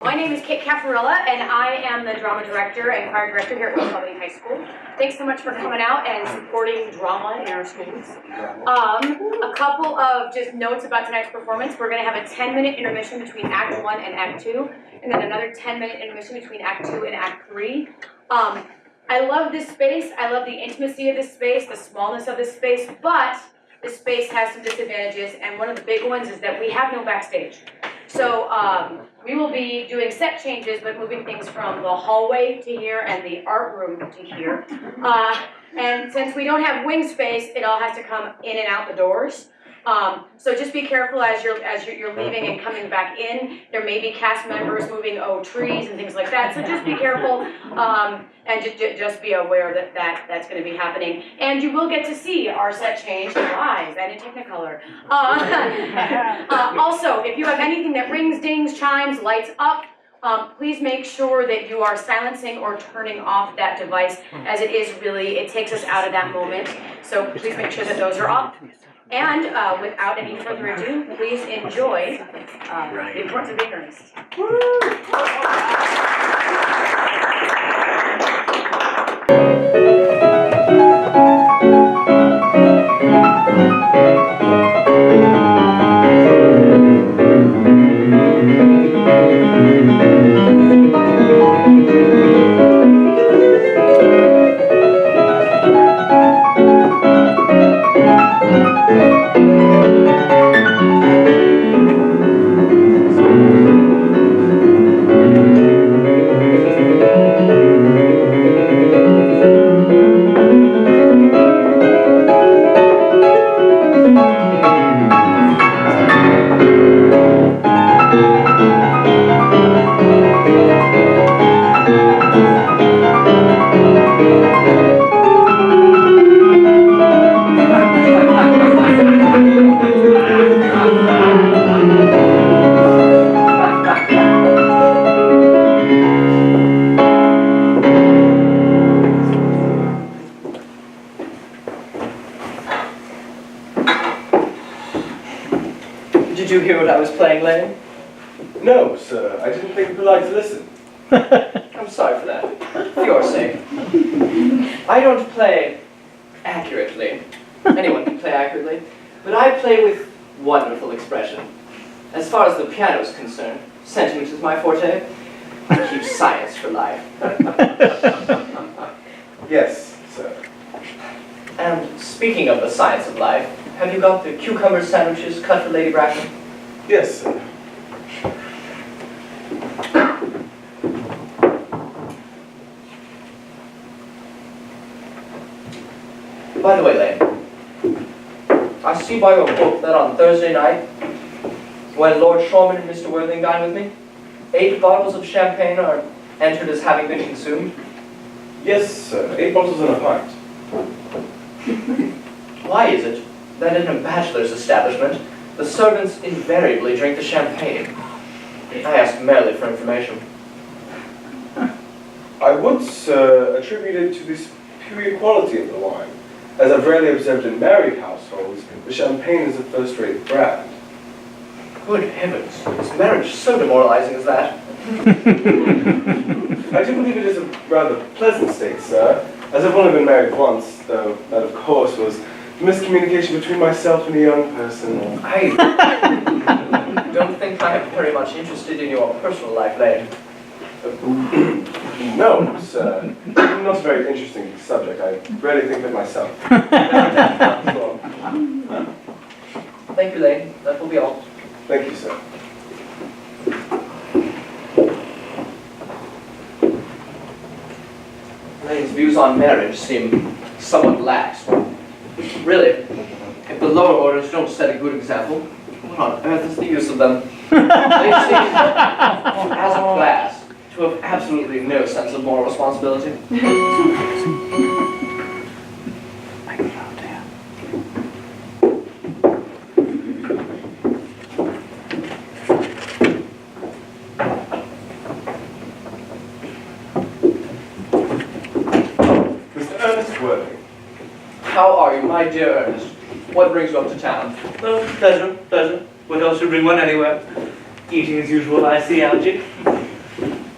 My name is Kit Caffarella, and I am the drama director and choir director here at West Albany High School. Thanks so much for coming out and supporting drama in our schools. A couple of just notes about tonight's performance. We're going to have a 10-minute intermission between Act 1 and Act 2, and then another 10-minute intermission between Act 2 and Act 3. I love this space. I love the intimacy of this space, the smallness of this space, but this space has some disadvantages, and one of the big ones is that we have no backstage. So we will be doing set changes, but moving things from the hallway to here and the art room to here. And since we don't have wing space, it all has to come in and out the doors. So just be careful as you're leaving and coming back in. There may be cast members moving trees and things like that. So just be careful and just be aware that that's going to be happening. And you will get to see our set change live and in Technicolor. Also, if you have anything that rings, dings, chimes, lights up, please make sure that you are silencing or turning off that device, as it takes us out of that moment. So please make sure that those are off. And without any further ado, please enjoy the importance of being earnest. Did you hear what I was playing, Lane? No, sir. I didn't think you'd like to listen. I'm sorry for that. For your sake. I don't play accurately. Anyone can play accurately. But I play with wonderful expression. As far as the piano is concerned, sentiment is my forte. I keep science for life. Yes, sir. And speaking of the science of life, have you got the cucumber sandwiches cut for Lady Bracknell? Yes, sir. By the way, Lane, I see by your book that on Thursday night, when Lord Shorman and Mr. Worthing dine with me, 8 bottles of champagne are entered as having been consumed. Yes, sir. 8 bottles and a pint. Why is it that in a bachelor's establishment, the servants invariably drink the champagne? I ask merely for information. I would, sir, attribute it to the superior quality of the wine. As I've rarely observed in married households, the champagne is a first-rate brand. Good heavens, is marriage so demoralizing as that? I do believe it is a rather pleasant state, sir, as I've only been married once, though that, of course, was miscommunication between myself and a young person. I don't think I am very much interested in your personal life, Lane. No, sir. Not a very interesting subject. I rarely think of it myself. Thank you, Lane. That will be all. Thank you, sir. Lane's views on marriage seem somewhat lax. Really, if the lower orders don't set a good example, what on earth is the use of them? They seem, as a class, to have absolutely no sense of moral responsibility. Mr. Ernest Worthing. How are you, my dear Ernest? What brings you up to town? Oh, pleasure, pleasure. What else would bring one anywhere? Eating as usual, I see, Algy.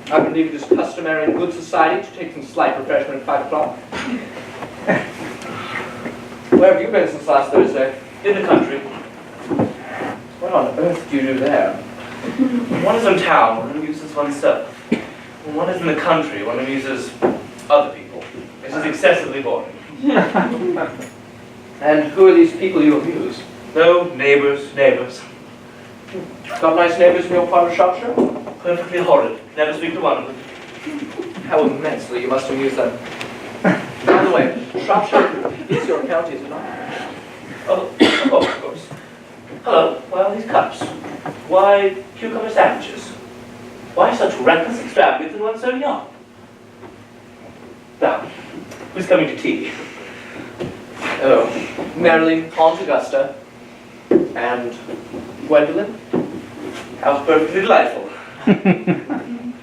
I believe it is customary in good society to take some slight refreshment at 5 o'clock. Where have you been since last Thursday? In the country. What on earth do you do there? One is in town, one amuses oneself. When one is in the country, one amuses other people. This is excessively boring. And who are these people you amuse? No, neighbors. Got nice neighbors in your part of Shropshire? Perfectly horrid. Never speak to one of them. How immensely you must amuse them. By the way, Shropshire is your county, is it not? Oh, of course. Hello, why all these cups? Why cucumber sandwiches? Why such reckless extravagance in one so young? Now, who's coming to tea? Oh, Marilyn, Aunt Augusta, and Gwendolyn? How perfectly delightful.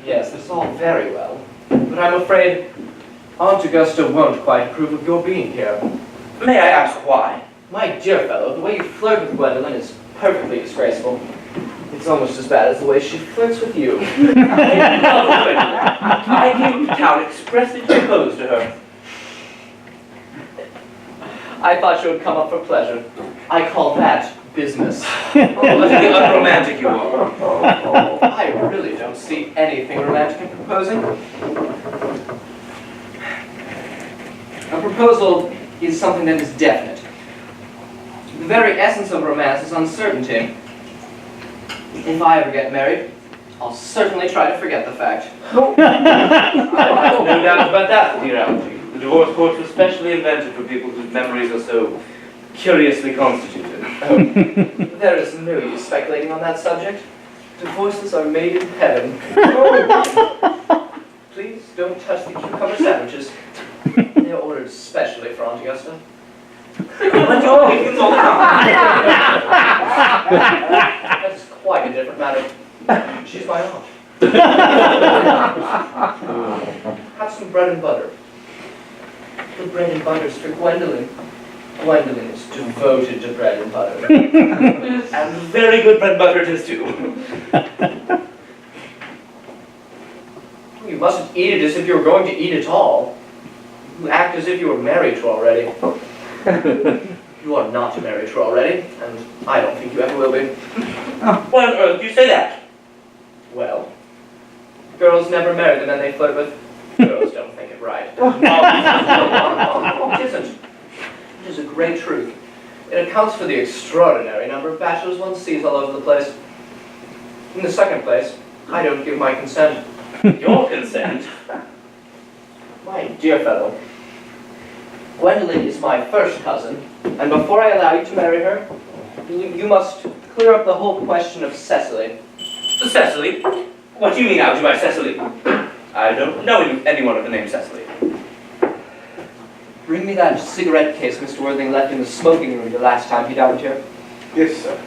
Yes, this is all very well, but I'm afraid Aunt Augusta won't quite approve of your being here. May I ask why? My dear fellow, the way you flirt with Gwendolyn is perfectly disgraceful. It's almost as bad as the way she flirts with you. I came to town expressly to propose to her. I thought you would come up for pleasure. I call that business. Oh, what unromantic you are. I really don't see anything romantic in proposing. A proposal is something that is definite. The very essence of romance is uncertainty. If I ever get married, I'll certainly try to forget the fact. I have no doubt about that, dear Algie. The divorce courts were specially invented for people whose memories are so curiously constituted. Oh, there is no use speculating on that subject. Divorces are made in heaven. Please don't touch the cucumber sandwiches. They're ordered specially for Aunt Augusta. But you're picking all the time. That's quite a different matter. She's my aunt. Have some bread and butter. The bread and butter's for Gwendolyn. Gwendolyn is devoted to bread and butter. And very good bread and butter it is too. You mustn't eat it as if you were going to eat it all. You act as if you were married to her already. You are not married to her already, and I don't think you ever will be. Why on earth do you say that? Well, girls never marry the men they flirt with. Girls don't think it right. It isn't. It is a great truth. It accounts for the extraordinary number of bachelors one sees all over the place. In the second place, I don't give my consent. Your consent? My dear fellow, Gwendolyn is my first cousin, and before I allow you to marry her, you must clear up the whole question of Cecily. Cecily? What do you mean, Algie, by Cecily? I don't know anyone of the name Cecily. Bring me that cigarette case Mr. Worthing left in the smoking room the last time he dined here. Yes, sir.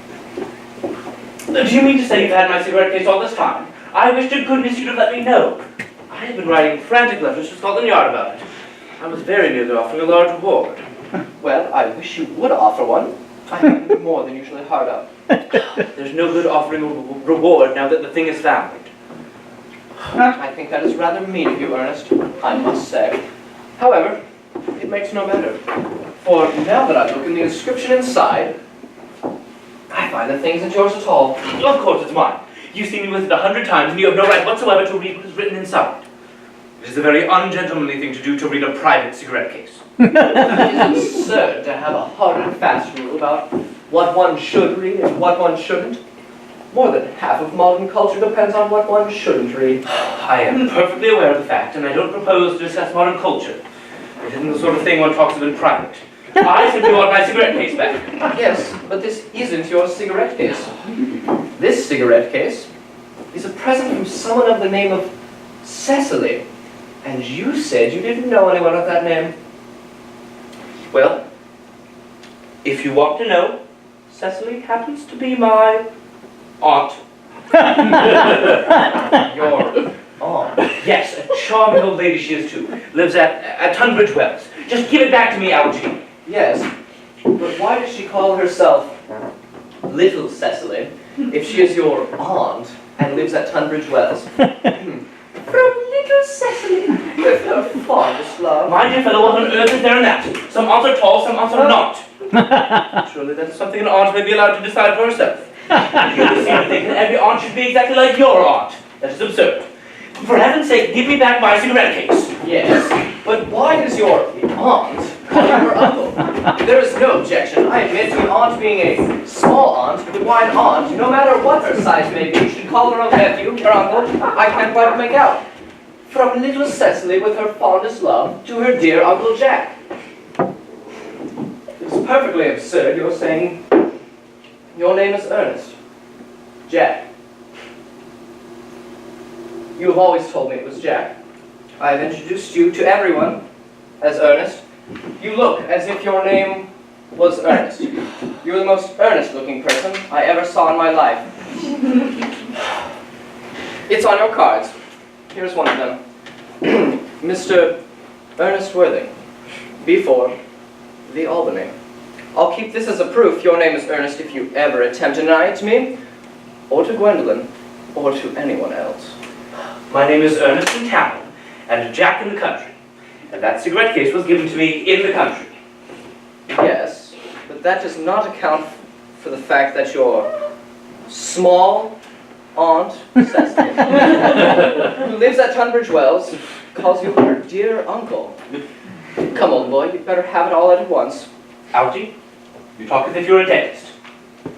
Do you mean to say you've had my cigarette case all this time? I wish to goodness you'd have let me know. I have been writing frantic letters to Scotland Yard about it. I was very nearly offering a large reward. Well, I wish you would offer one. I have been more than usually hard up. There's no good offering a reward now that the thing is found. I think that is rather mean of you, Ernest, I must say. However, it makes no matter. For now that I look in the inscription inside, I find the thing isn't yours at all. Of course it's mine. You've seen me with it 100 times, and you have no right whatsoever to read what is written inside. It is a very ungentlemanly thing to do to read a private cigarette case. It is absurd to have a hard and fast rule about what one should read and what one shouldn't. More than half of modern culture depends on what one shouldn't read. I am perfectly aware of the fact, and I don't propose to discuss modern culture. It isn't the sort of thing one talks of in private. I simply want my cigarette case back. Yes, but this isn't your cigarette case. This cigarette case is a present from someone of the name of Cecily. And you said you didn't know anyone of that name. Well, if you want to know, Cecily happens to be my aunt. Your aunt? Yes, a charming old lady she is too. Lives at Tunbridge Wells. Just give it back to me, Algie. Yes, but why does she call herself Little Cecily if she is your aunt and lives at Tunbridge Wells? earth is there in that? Some aunts are tall, some aunts are not. Surely that's something an aunt may be allowed to decide for herself. You seem to think that every aunt should be exactly like your aunt. That is absurd. For heaven's sake, give me back my cigarette case. Yes, but why does your aunt call you her uncle? There is no objection. I admit to an aunt being a small aunt, but why an aunt, no matter what her size may be, should call her own nephew, her uncle? I can't quite make out. From little Cecily with her fondest love to her dear Uncle Jack. It's perfectly absurd you're saying your name is Ernest. Jack. You have always told me it was Jack. I have introduced you to everyone as Ernest. You look as if your name was Ernest. You're the most earnest-looking person I ever saw in my life. It's on your cards. Here's one of them. Mr. Ernest Worthing, B4, The Albany. I'll keep this as a proof your name is Ernest if you ever attempt to deny it to me, or to Gwendolyn, or to anyone else. My name is Ernest in town, and Jack in the country. And that cigarette case was given to me in the country. Yes, but that does not account for the fact that your small aunt, Cecily, who lives at Tunbridge Wells, calls you her dear uncle. Come, old boy, you'd better have it all at once. Algy, you talk as if you're a dentist.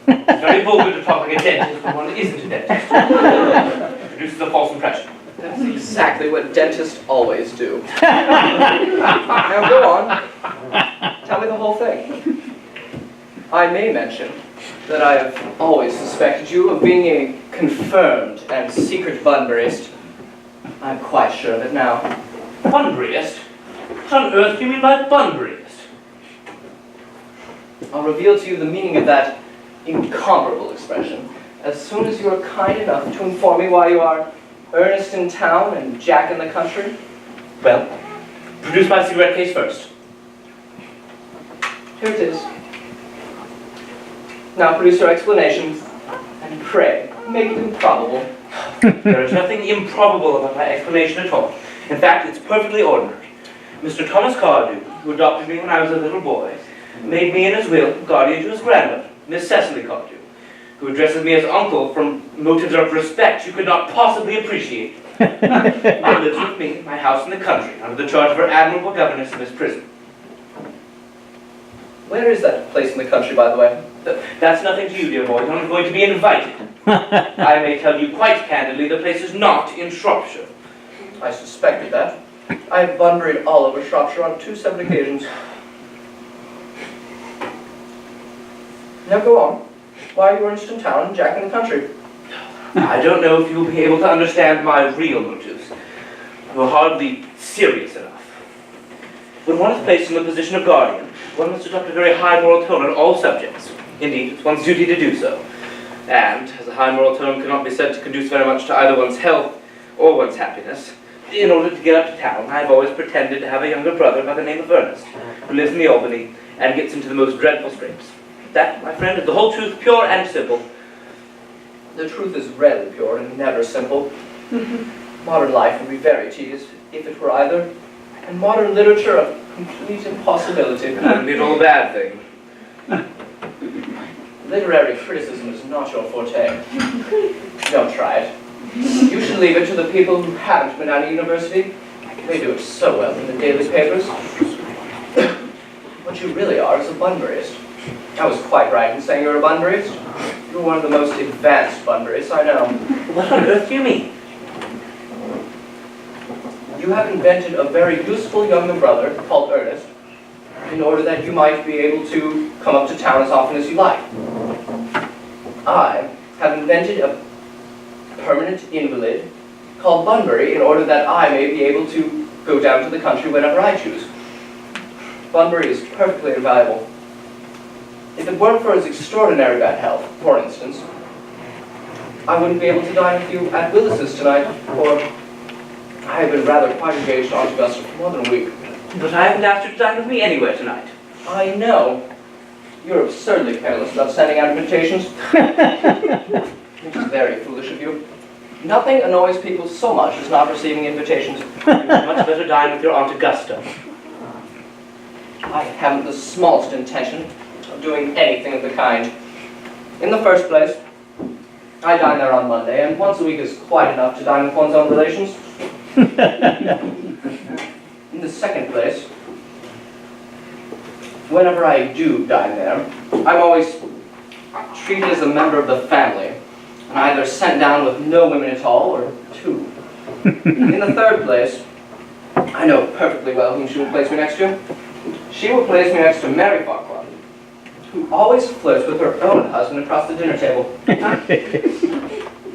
It's very vulgar to talk like a dentist when one isn't a dentist. It produces a false impression. That's exactly what dentists always do. Now go on. Tell me the whole thing. I may mention that I have always suspected you of being a confirmed and secret Bunburyist. I'm quite sure of it now. Bunburyist? What on earth do you mean by Bunburyist? I'll reveal to you the meaning of that incomparable expression as soon as you are kind enough to inform me why you are Ernest in town and Jack in the country. Well, produce my cigarette case first. Here it is. Now produce your explanation, and pray, make it improbable. There is nothing improbable about my explanation at all. In fact, it's perfectly ordinary. Mr. Thomas Cardew, who adopted me when I was a little boy, made me in his will guardian to his grandmother, Miss Cecily Cardew, who addresses me as uncle from motives of respect you could not possibly appreciate. Now lives with me in my house in the country, under the charge of her admirable governess, Miss Prison. Where is that place in the country, by the way? That's nothing to you, dear boy. You're not going to be invited. I may tell you quite candidly, the place is not in Shropshire. I suspected that. I have Bunburied all over Shropshire on 2 separate occasions. Now go on. Why are you Ernest in town and Jack in the country? I don't know if you'll be able to understand my real motives. You're hardly serious enough. When one is placed in the position of guardian, one must adopt a very high moral tone on all subjects. Indeed, it's one's duty to do so. And, as a high moral tone cannot be said to conduce very much to either one's health or one's happiness, in order to get up to town, I've always pretended to have a younger brother by the name of Ernest, who lives in the Albany and gets into the most dreadful scrapes. That, my friend, is the whole truth, pure and simple. The truth is rarely pure and never simple. Modern life would be very teased if it were either, and modern literature a complete impossibility. Wouldn't be at all a bad thing. Literary criticism is not your forte. Don't try it. You should leave it to the people who haven't been at a university. They do it so well in the daily papers. What you really are is a Bunburyist. I was quite right in saying you're a Bunburyist. You're one of the most advanced Bunburyists I know. What on earth do you mean? You have invented a very useful younger brother called Ernest in order that you might be able to come up to town as often as you like. I have invented a permanent invalid called Bunbury in order that I may be able to go down to the country whenever I choose. Bunbury is perfectly invaluable. If it weren't for his extraordinary bad health, for instance, I wouldn't be able to dine with you at Willis's tonight, or I have been rather quite engaged on Augusta for more than a week. But I haven't asked you to dine with me anywhere tonight. I know. You're absurdly careless about sending out invitations. It is very foolish of you. Nothing annoys people so much as not receiving invitations. You would much better dine with your Aunt Augusta. I haven't the smallest intention of doing anything of the kind. In the first place, I dine there on Monday, and once a week is quite enough to dine with one's own relations. In the second place, whenever I do dine there, I'm always treated as a member of the family, and either sent down with no women at all, or two. In the third place, I know perfectly well whom she will place me next to. She will place me next to Mary Farquhar, who always flirts with her own husband across the dinner table.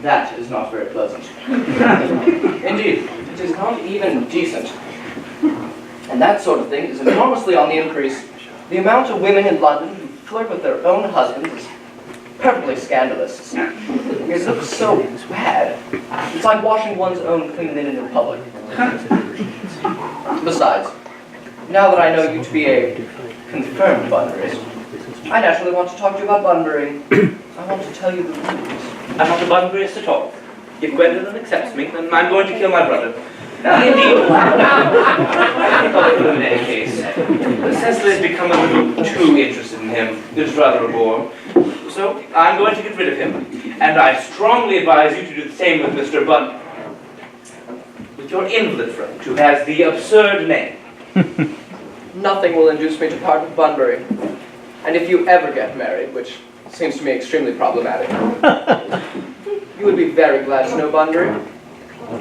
That is not very pleasant. Indeed, it is not even decent. And that sort of thing is enormously on the increase. The amount of women in London who flirt with their own husbands is perfectly scandalous. It looks so bad. It's like washing one's own clean linen in public. Besides, now that I know you to be a confirmed Bunburyist, I naturally want to talk to you about Bunbury. I want to tell you the rules. I'm not a Bunburyist at all. If Gwendolyn accepts me, then I'm going to kill my brother. Indeed. I think I'll do in any case. Cecily has become a little too interested in him. It's rather a bore. So I'm going to get rid of him. And I strongly advise you to do the same with Mr. Bunbury. With your invalid friend, who has the absurd name. Nothing will induce me to part with Bunbury. And if you ever get married, which seems to me extremely problematic, you would be very glad to know Bunbury.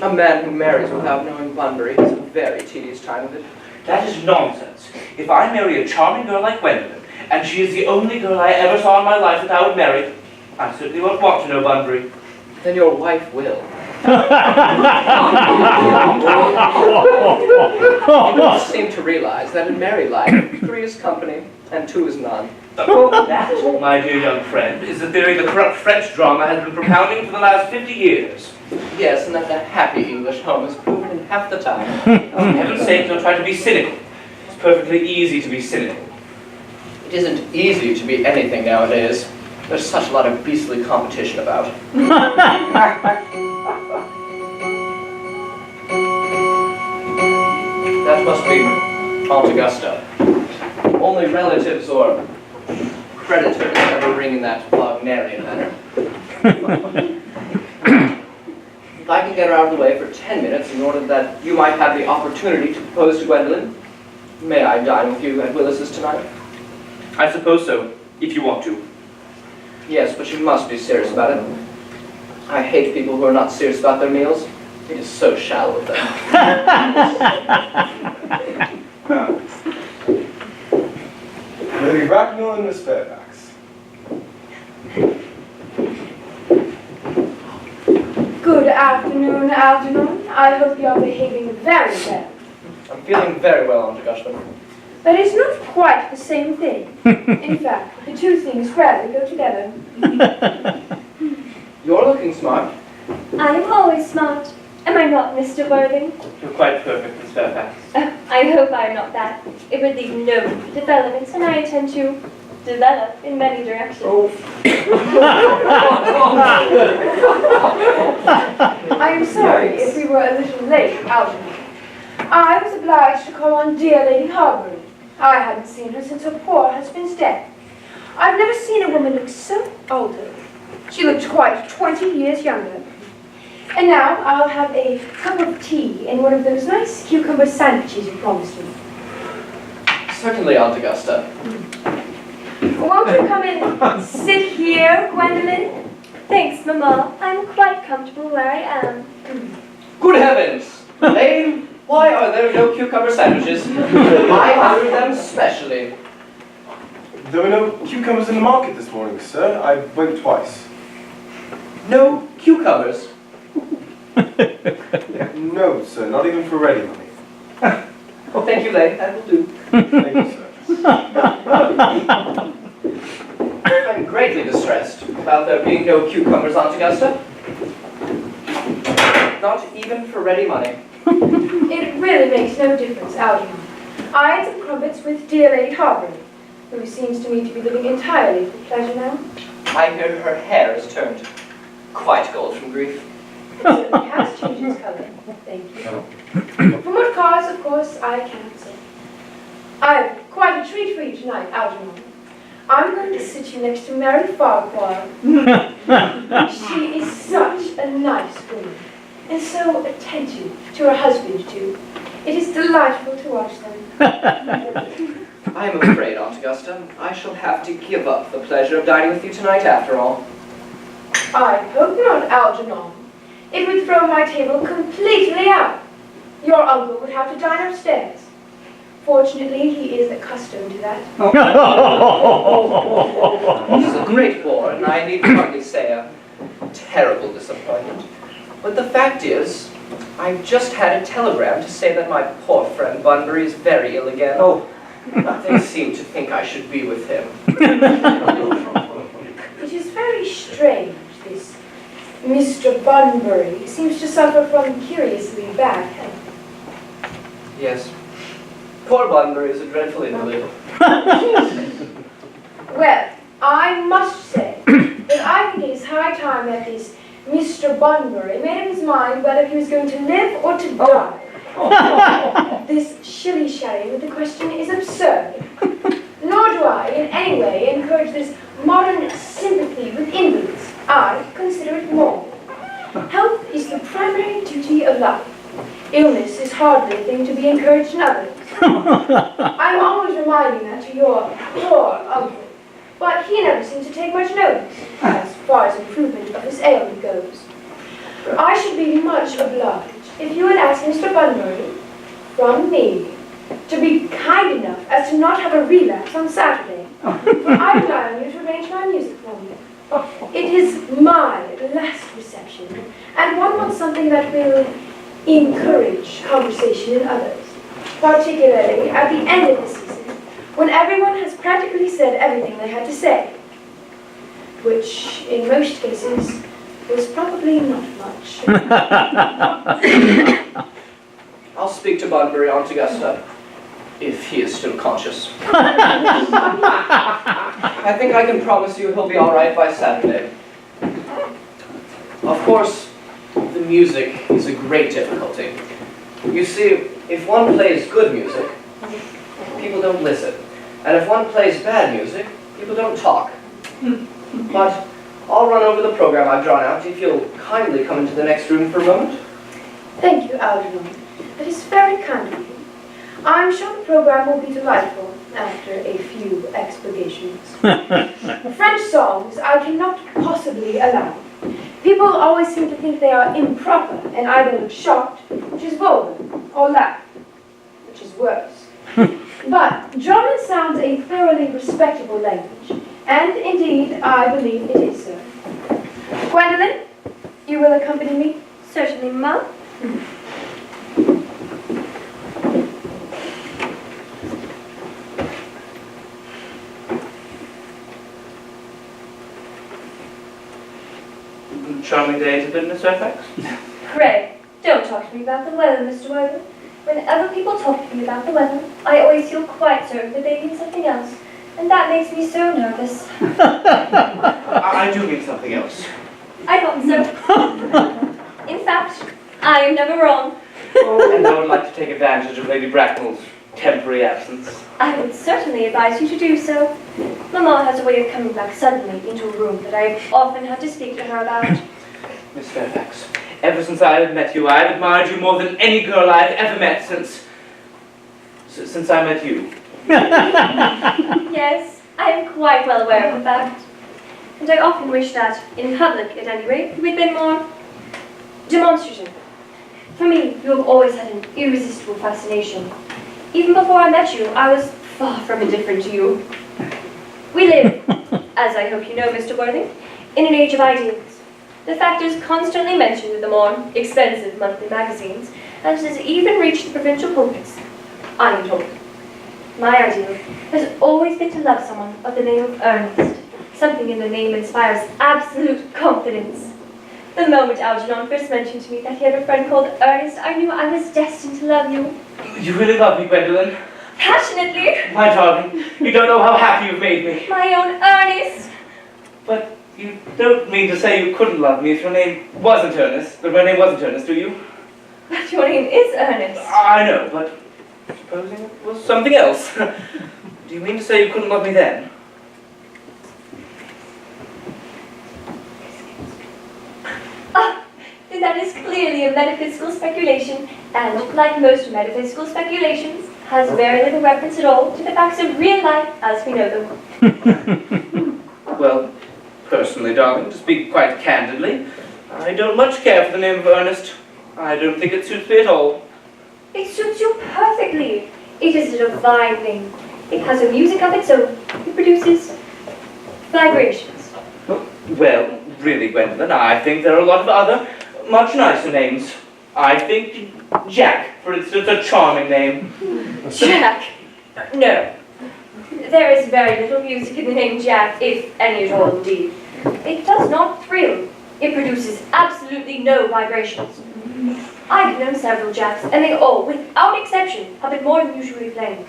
A man who marries without knowing Bunbury has a very tedious time of it. That is nonsense. If I marry a charming girl like Gwendolyn, and she is the only girl I ever saw in my life that I would marry, I certainly won't want to know Bunbury. Then your wife will. You don't seem to realize that in married life, 3 is company and 2 is none. That, my dear young friend, is the theory the corrupt French drama has been propounding for the last 50 years. Yes, and that the happy English home is proven in half the time. For heaven's sake, don't try to be cynical. It's perfectly easy to be cynical. It isn't easy to be anything nowadays. There's such a lot of beastly competition about. That must be Aunt Augusta. Only relatives or creditors ever ring in that Wagnerian manner. If I can get her out of the way for 10 minutes in order that you might have the opportunity to propose to Gwendolyn, may I dine with you at Willis's tonight? I suppose so, if you want to. Yes, but you must be serious about it. I hate people who are not serious about their meals. It is so shallow of them. Lady Bracknell and Miss Fairfax. Good afternoon, Algernon. I hope you are behaving very well. I'm feeling very well, Aunt Augusta. But it's not quite the same thing. In fact, the two things rarely go together. You're looking smart. I am always smart. Am I not, Mr. Worthing? You're quite perfect, Miss Fairfax. I hope I am not that. It would leave no room for developments, and I intend to develop in many directions. I am sorry if we were a little late, Algernon. I was obliged to call on dear Lady Harbury. I hadn't seen her since her poor husband's death. I've never seen a woman look so altered. She looked quite 20 years younger. And now I'll have a cup of tea and one of those nice cucumber sandwiches you promised me. Certainly, Aunt Augusta. Won't you come and sit here, Gwendolyn? Thanks, Mamma. I'm quite comfortable where I am. Good heavens! Lane, why are there no cucumber sandwiches? I ordered them specially. There were no cucumbers in the market this morning, sir. I went twice. No cucumbers? No, sir, not even for ready money. Oh, thank you, Lane. That will do. Thank you, sir. I'm greatly distressed about there being no cucumbers, Aunt Augusta. Not even for ready money. It really makes no difference, Algernon. I had some crumpets with dear Lady Harbury, who seems to me to be living entirely for pleasure now. I hear her hair has turned quite gold from grief. It certainly has changed its colour. Thank you. From what cause, of course, I cannot say. I've quite a treat for you tonight, Algernon. I'm going to sit you next to Mary Farquhar. She is such a nice woman, and so attentive to her husband, too. It is delightful to watch them. I am afraid, Aunt Augusta, I shall have to give up the pleasure of dining with you tonight after all. I hope not, Algernon. It would throw my table completely out. Your uncle would have to dine upstairs. Fortunately, he is accustomed to that. He's a great bore, and I need hardly say a terrible disappointment. But the fact is, I just had a telegram to say that my poor friend Bunbury is very ill again. Oh. They seem to think I should be with him. It is very strange, this Mr. Bunbury seems to suffer from curiously bad health. Yes. Poor Bunbury is a dreadful invalid. Well, I must say that I think it is high time that this Mr. Bunbury made up his mind whether he was going to live or to die. This shilly-shally with the question is absurd. Nor do I in any way encourage this modern sympathy with invalids. I consider it moral. Health is the primary duty of life. Illness is hardly a thing to be encouraged in others. I'm always reminding that to your poor uncle, but he never seems to take much notice as far as improvement of his ailment goes. I should be much obliged if you would ask Mr. Bunbury, from me, to be kind enough as to not have a relapse on Saturday, for I rely on you to arrange my music for me. It is my last reception, and one wants something that will encourage conversation in others, particularly at the end of the season, when everyone has practically said everything they had to say, which, in most cases, was probably not much. I'll speak to Bunbury, Aunt Augusta, if he is still conscious. I think I can promise you he'll be all right by Saturday. Of course, the music is a great difficulty. You see, if one plays good music, people don't listen. And if one plays bad music, people don't talk. But I'll run over the program I've drawn out if you'll kindly come into the next room for a moment. Thank you, Algernon. That is very kind of you. I'm sure the program will be delightful after a few expurgations. French songs I cannot possibly allow. People always seem to think they are improper and either look shocked, which is vulgar, or laugh, which is worse. But German sounds a thoroughly respectable language, and indeed I believe it is so. Gwendolyn, you will accompany me? Certainly, Mum. Charming day to bid, Miss Fairfax. Pray, don't talk to me about the weather, Mr. Worthing. Whenever people talk to me about the weather, I always feel quite certain that they mean something else, and that makes me so nervous. I do mean something else. I thought so. In fact, I am never wrong. And I would like to take advantage of Lady Bracknell's temporary absence. I would certainly advise you to do so. Mamma has a way of coming back suddenly into a room that I often have to speak to her about. Miss Fairfax, ever since I have met you, I have admired you more than any girl I have ever met since I met you. Yes, I am quite well aware of the fact. And I often wish that, in public at any rate, you had been more demonstrative. For me, you have always had an irresistible fascination. Even before I met you, I was far from indifferent to you. We live, as I hope you know, Mr. Worthing, in an age of ideals. The fact is constantly mentioned in the more expensive monthly magazines, and has even reached the provincial pulpits, I am told. My ideal has always been to love someone of the name of Ernest. Something in the name inspires absolute confidence. The moment Algernon first mentioned to me that he had a friend called Ernest, I knew I was destined to love you. You really love me, Gwendolyn? Passionately. My darling, you don't know how happy you've made me. My own Ernest. But you don't mean to say you couldn't love me if your name wasn't Ernest, but my name wasn't Ernest, do you? But your name is Ernest. I know, but supposing it was something else. Do you mean to say you couldn't love me then? Then that is clearly a metaphysical speculation, and like most metaphysical speculations, has very little reference at all to the facts of real life as we know them. Well, personally, darling, to speak quite candidly, I don't much care for the name of Ernest. I don't think it suits me at all. It suits you perfectly. It is a divine name. It has a music of its own. It produces vibrations. Well, really, Gwendolyn, I think there are a lot of other, much nicer names. I think Jack, for instance, a charming name. Jack? No. There is very little music in the name Jack, if any at all indeed. It does not thrill. It produces absolutely no vibrations. I've known several Jacks, and they all, without exception, have been more than usually plain.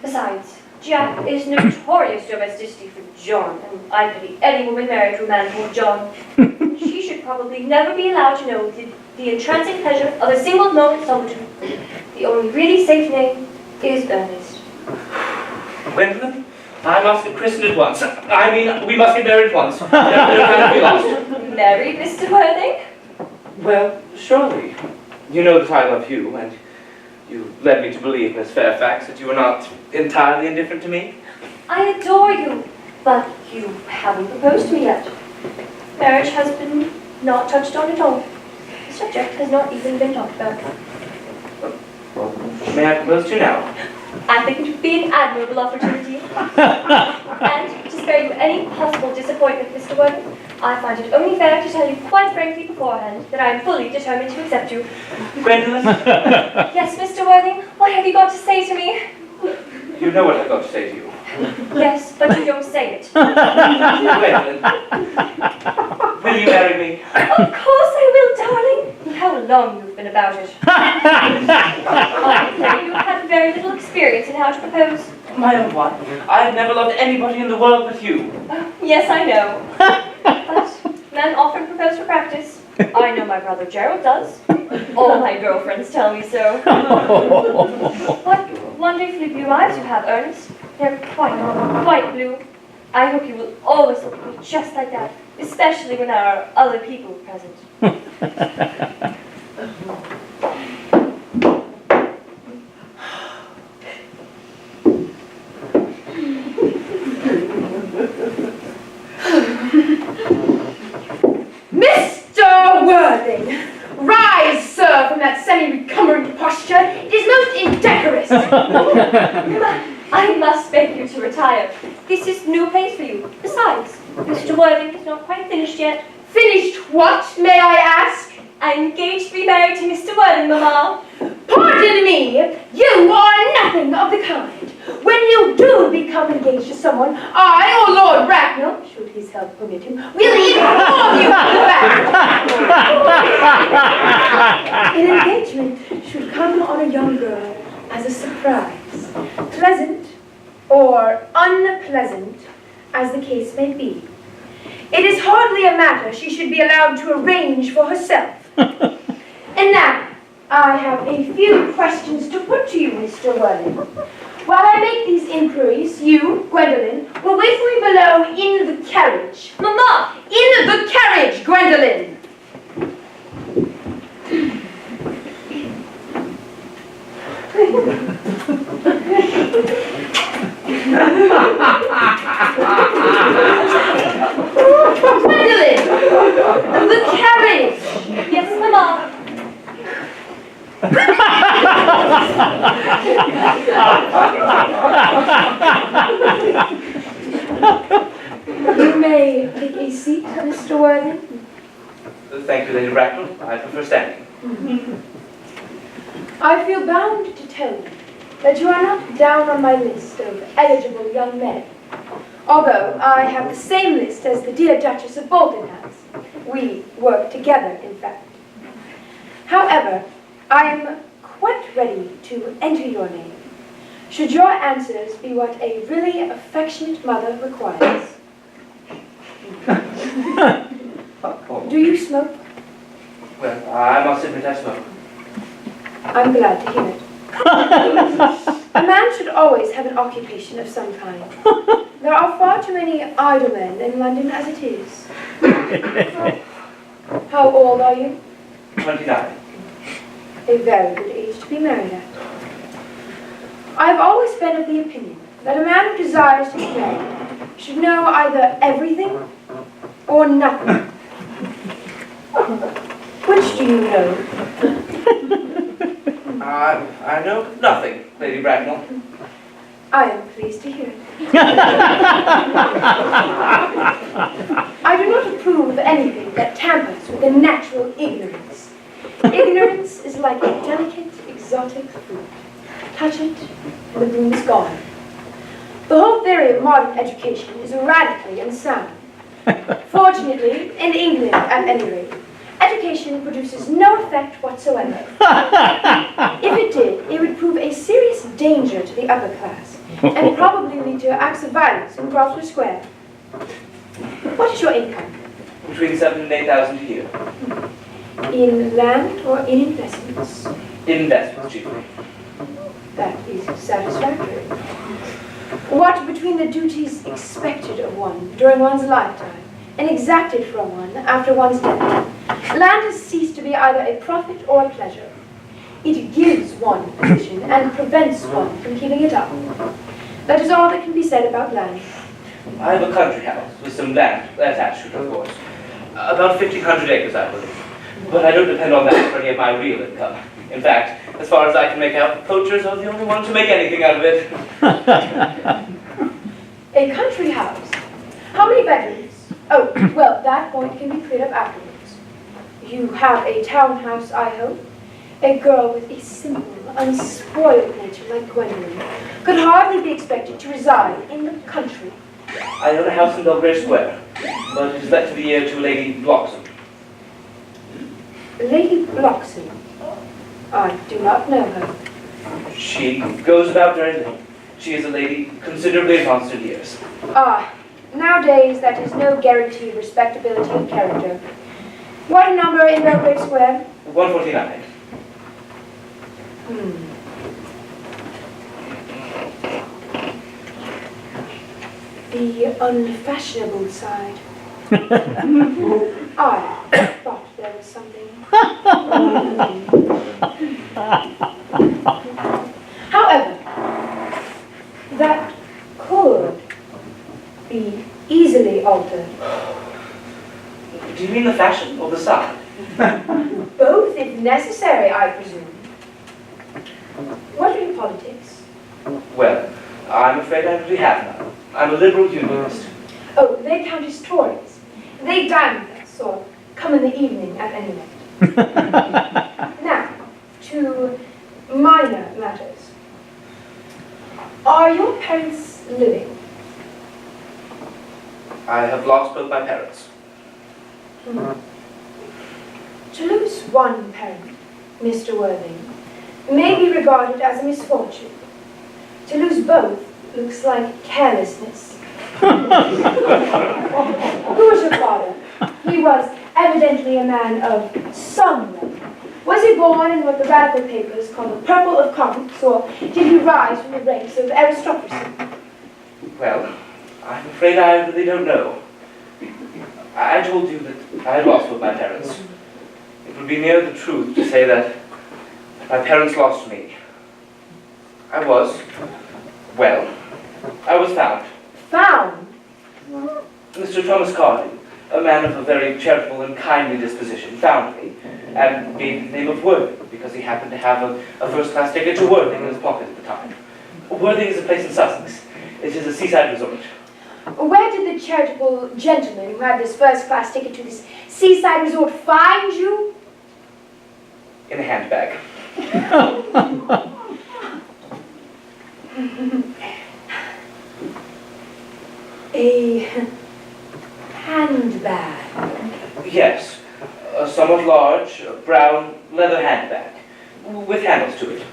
Besides, Jack is notorious domesticity for John, and I pity any woman married to a man called John. She should probably never be allowed to know the entrancing pleasure of a single moment's solitude. The only really safe name is Ernest. Gwendolyn, I must get christened at once. I mean, we must get married at once. No time to be lost. Married, Mr. Worthing? Well, surely. You know that I love you, and you led me to believe, Miss Fairfax, that you were not entirely indifferent to me. I adore you, but you haven't proposed to me yet. Marriage has been not touched on at all. The subject has not even been talked about. Well, may I propose to you now? I think it would be an admirable opportunity. And to spare you any possible disappointment, Mr. Worthing, I find it only fair to tell you quite frankly beforehand that I am fully determined to accept you. Gwendolyn? Yes, Mr. Worthing, what have you got to say to me? You know what I've got to say to you. Yes, but you don't say it. Gwendolyn, will you marry me? Of course I will, darling. How long you've been about it. I fear you've had very little experience in how to propose. My own one. I have never loved anybody in the world but you. Yes, I know. But men often propose for practice. I know my brother Gerald does. All my girlfriends tell me so. What wonderfully blue eyes you have, Ernest. They're quite blue. I hope you will always look at me just like that, especially when there are other people present. Mr. Worthing, rise, sir, from that semi-recumbent posture. It is most indecorous. I must beg you to retire. This is no place for you. Besides, Mr. Worthing is not quite finished yet. Finished what, may I ask? I'm engaged to be married to Mr. Worthing, Mamma. Pardon me, you are nothing of the kind. When you do become engaged to someone, I or Lord Bracknell, should his health permit him, will inform you of the fact. An engagement should come on a young girl as a surprise, pleasant or unpleasant, as the case may be. It is hardly a matter she should be allowed to arrange for herself. And now, I have a few questions to put to you, Mr. Worthing. While I make these inquiries, you, Gwendolyn, will wait for me below in the carriage. Mamma! In the carriage, Gwendolyn! Gwendolyn! The carriage! Yes, Mamma. You may take a seat, Mr. Worthing. Thank you, Lady Bracknell. I prefer standing. I feel bound to tell you that you are not down on my list of eligible young men, although I have the same list as the dear Duchess of Bolton has. We work together, in fact. However, I am quite ready to enter your name, should your answers be what a really affectionate mother requires. Do you smoke? Well, I must admit I smoke. I'm glad to hear it. A man should always have an occupation of some kind. There are far too many idle men in London as it is. How old are you? 29. A very good age to be married at. I have always been of the opinion that a man who desires to be married should know either everything or nothing. Which do you know? I know nothing, Lady Bracknell. I am pleased to hear it. I do not approve of anything that tampers with the natural ignorance. Ignorance is like a delicate, exotic fruit. Touch it, and the bloom is gone. The whole theory of modern education is radically unsound. Fortunately, in England at any rate, education produces no effect whatsoever. If it did, it would prove a serious danger to the upper class, and probably lead to acts of violence in Grosvenor Square. What is your income? Between 7,000 and 8,000 a year. In land or in investments? Investments, chiefly. That is satisfactory. What between the duties expected of one during one's lifetime and exacted from one after one's death, land has ceased to be either a profit or a pleasure. It gives one a position and prevents one from keeping it up. That is all that can be said about land. I have a country house with some land attached to it, of course. About 1,500 acres, I believe. But I don't depend on that for any of my real income. In fact, as far as I can make out, poachers are the only ones who make anything out of it. A country house? How many bedrooms? Oh, well, that point can be cleared up afterwards. You have a townhouse, I hope? A girl with a simple, unspoiled nature like Gwendolyn could hardly be expected to reside in the country. I own a house in Belgrave Square, but it is let to the year to Lady Bloxham. Lady Bloxham? I do not know her. She goes about very little. She is a lady considerably advanced in years. Ah, nowadays that is no guarantee of respectability of character. What number in Belgrave Square? 149. The unfashionable side. I thought there was something. However, that could be easily altered. Do you mean the fashion or the side? Both, if necessary, I presume. What are your politics? Well, I'm afraid I really have none. I'm a liberal unionist. Oh, they count as Tories. They dine with us, or come in the evening at any rate. Now, to minor matters. Are your parents living? I have lost both my parents. To lose one parent, Mr. Worthing, may be regarded as a misfortune. To lose both looks like carelessness. Who was your father? He was evidently a man of some rank. Was he born in what the radical papers call the purple of comets, or did he rise from the ranks of aristocracy? Well, I'm afraid I really don't know. I told you that I had lost both my parents. It would be near the truth to say that my parents lost me. I was found. Found? Mr. Thomas Cardew, a man of a very charitable and kindly disposition, found me and gave me the name of Worthing because he happened to have a first-class ticket to Worthing in his pocket at the time. Worthing is a place in Sussex. It is a seaside resort. Where did the charitable gentleman who had this first-class ticket to this seaside resort find you? In a handbag. A handbag. Yes, a somewhat large, brown leather handbag with handles to it.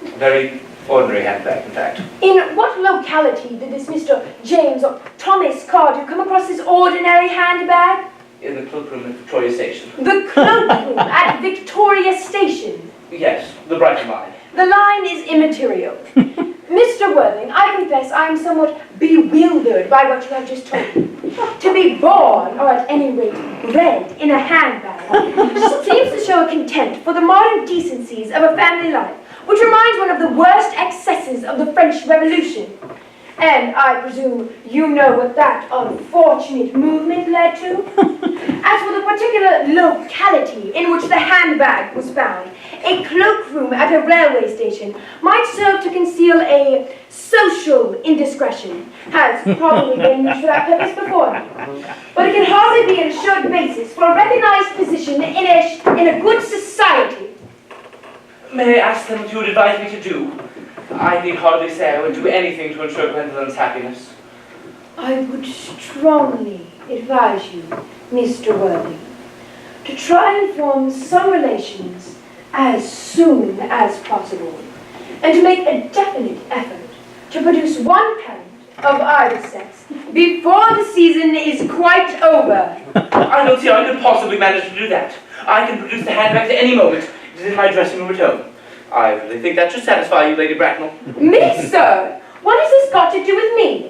A very ordinary handbag, in fact. In what locality did this Mr. James or Thomas Cardew come across this ordinary handbag? In the cloakroom at Victoria Station. The cloakroom at Victoria Station. Yes, the Brighton line. The line is immaterial. Mr. Worthing, I confess I am somewhat bewildered by what you have just told me. To be born, or at any rate bred, in a handbag seems to show a contempt for the modern decencies of a family life, which reminds one of the worst excesses of the French Revolution. And I presume you know what that unfortunate movement led to? As for the particular locality in which the handbag was found, a cloakroom at a railway station might serve to conceal a social indiscretion, has probably been used for that purpose before. But it can hardly be an assured basis for a recognized position in a good society. May I ask them what you would advise me to do? I need hardly say I would do anything to ensure Gwendolyn's happiness. I would strongly advise you, Mr. Worthing, to try and form some relations as soon as possible, and to make a definite effort to produce one parent of either sex before the season is quite over. I don't see how I could possibly manage to do that. I can produce the handbag at any moment. It is in my dressing room at home. I really think that should satisfy you, Lady Bracknell. Me, sir? What has this got to do with me?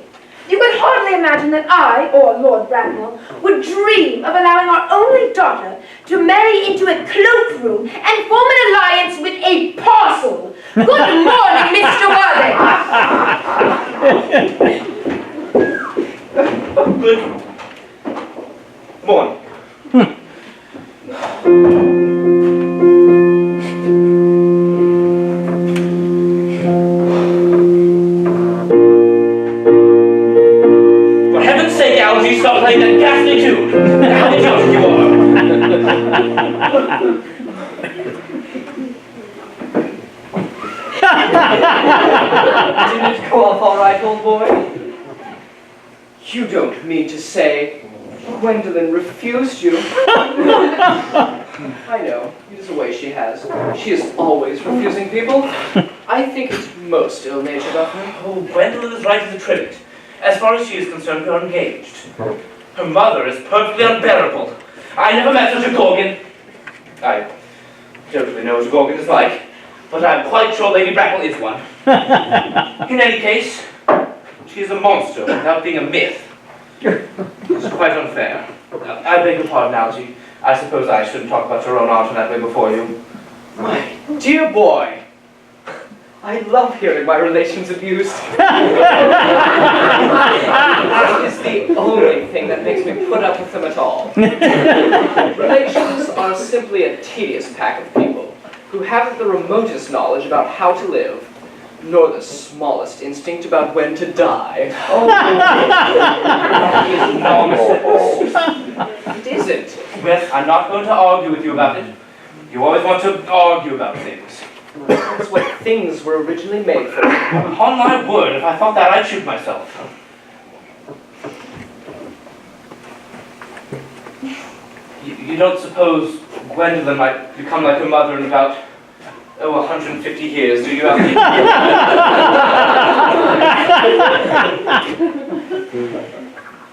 You can hardly imagine that I, or Lord Bracknell, would dream of allowing our only daughter to marry into a cloakroom and form an alliance with a parcel. Good morning, Mr. Worthing. Good morning. Stop playing that ghastly tune! How idiotic you are! Didn't it go off all right, old boy? You don't mean to say Gwendolyn refused you? I know, it is a way she has. She is always refusing people. I think it's most ill-natured of her. Oh, Gwendolyn is right as a trivet. As far as she is concerned, we are engaged. Her mother is perfectly unbearable. I never met such a gorgon. I don't really know what a gorgon is like, but I'm quite sure Lady Bracknell is one. In any case, she is a monster without being a myth. It's quite unfair. I beg your pardon, Algy. I suppose I shouldn't talk about your own art in that way before you. My dear boy, I love hearing my relations abused. That is the only thing that makes me put up with them at all. Relations are simply a tedious pack of people who haven't the remotest knowledge about how to live, nor the smallest instinct about when to die. Oh, that is nonsense. It isn't. Well, I'm not going to argue with you about it. You always want to argue about things. That's what things were originally made for. Upon my word, if I thought that, I'd shoot myself. You don't suppose Gwendolyn might become like her mother in about, 150 years, do you, Alfie?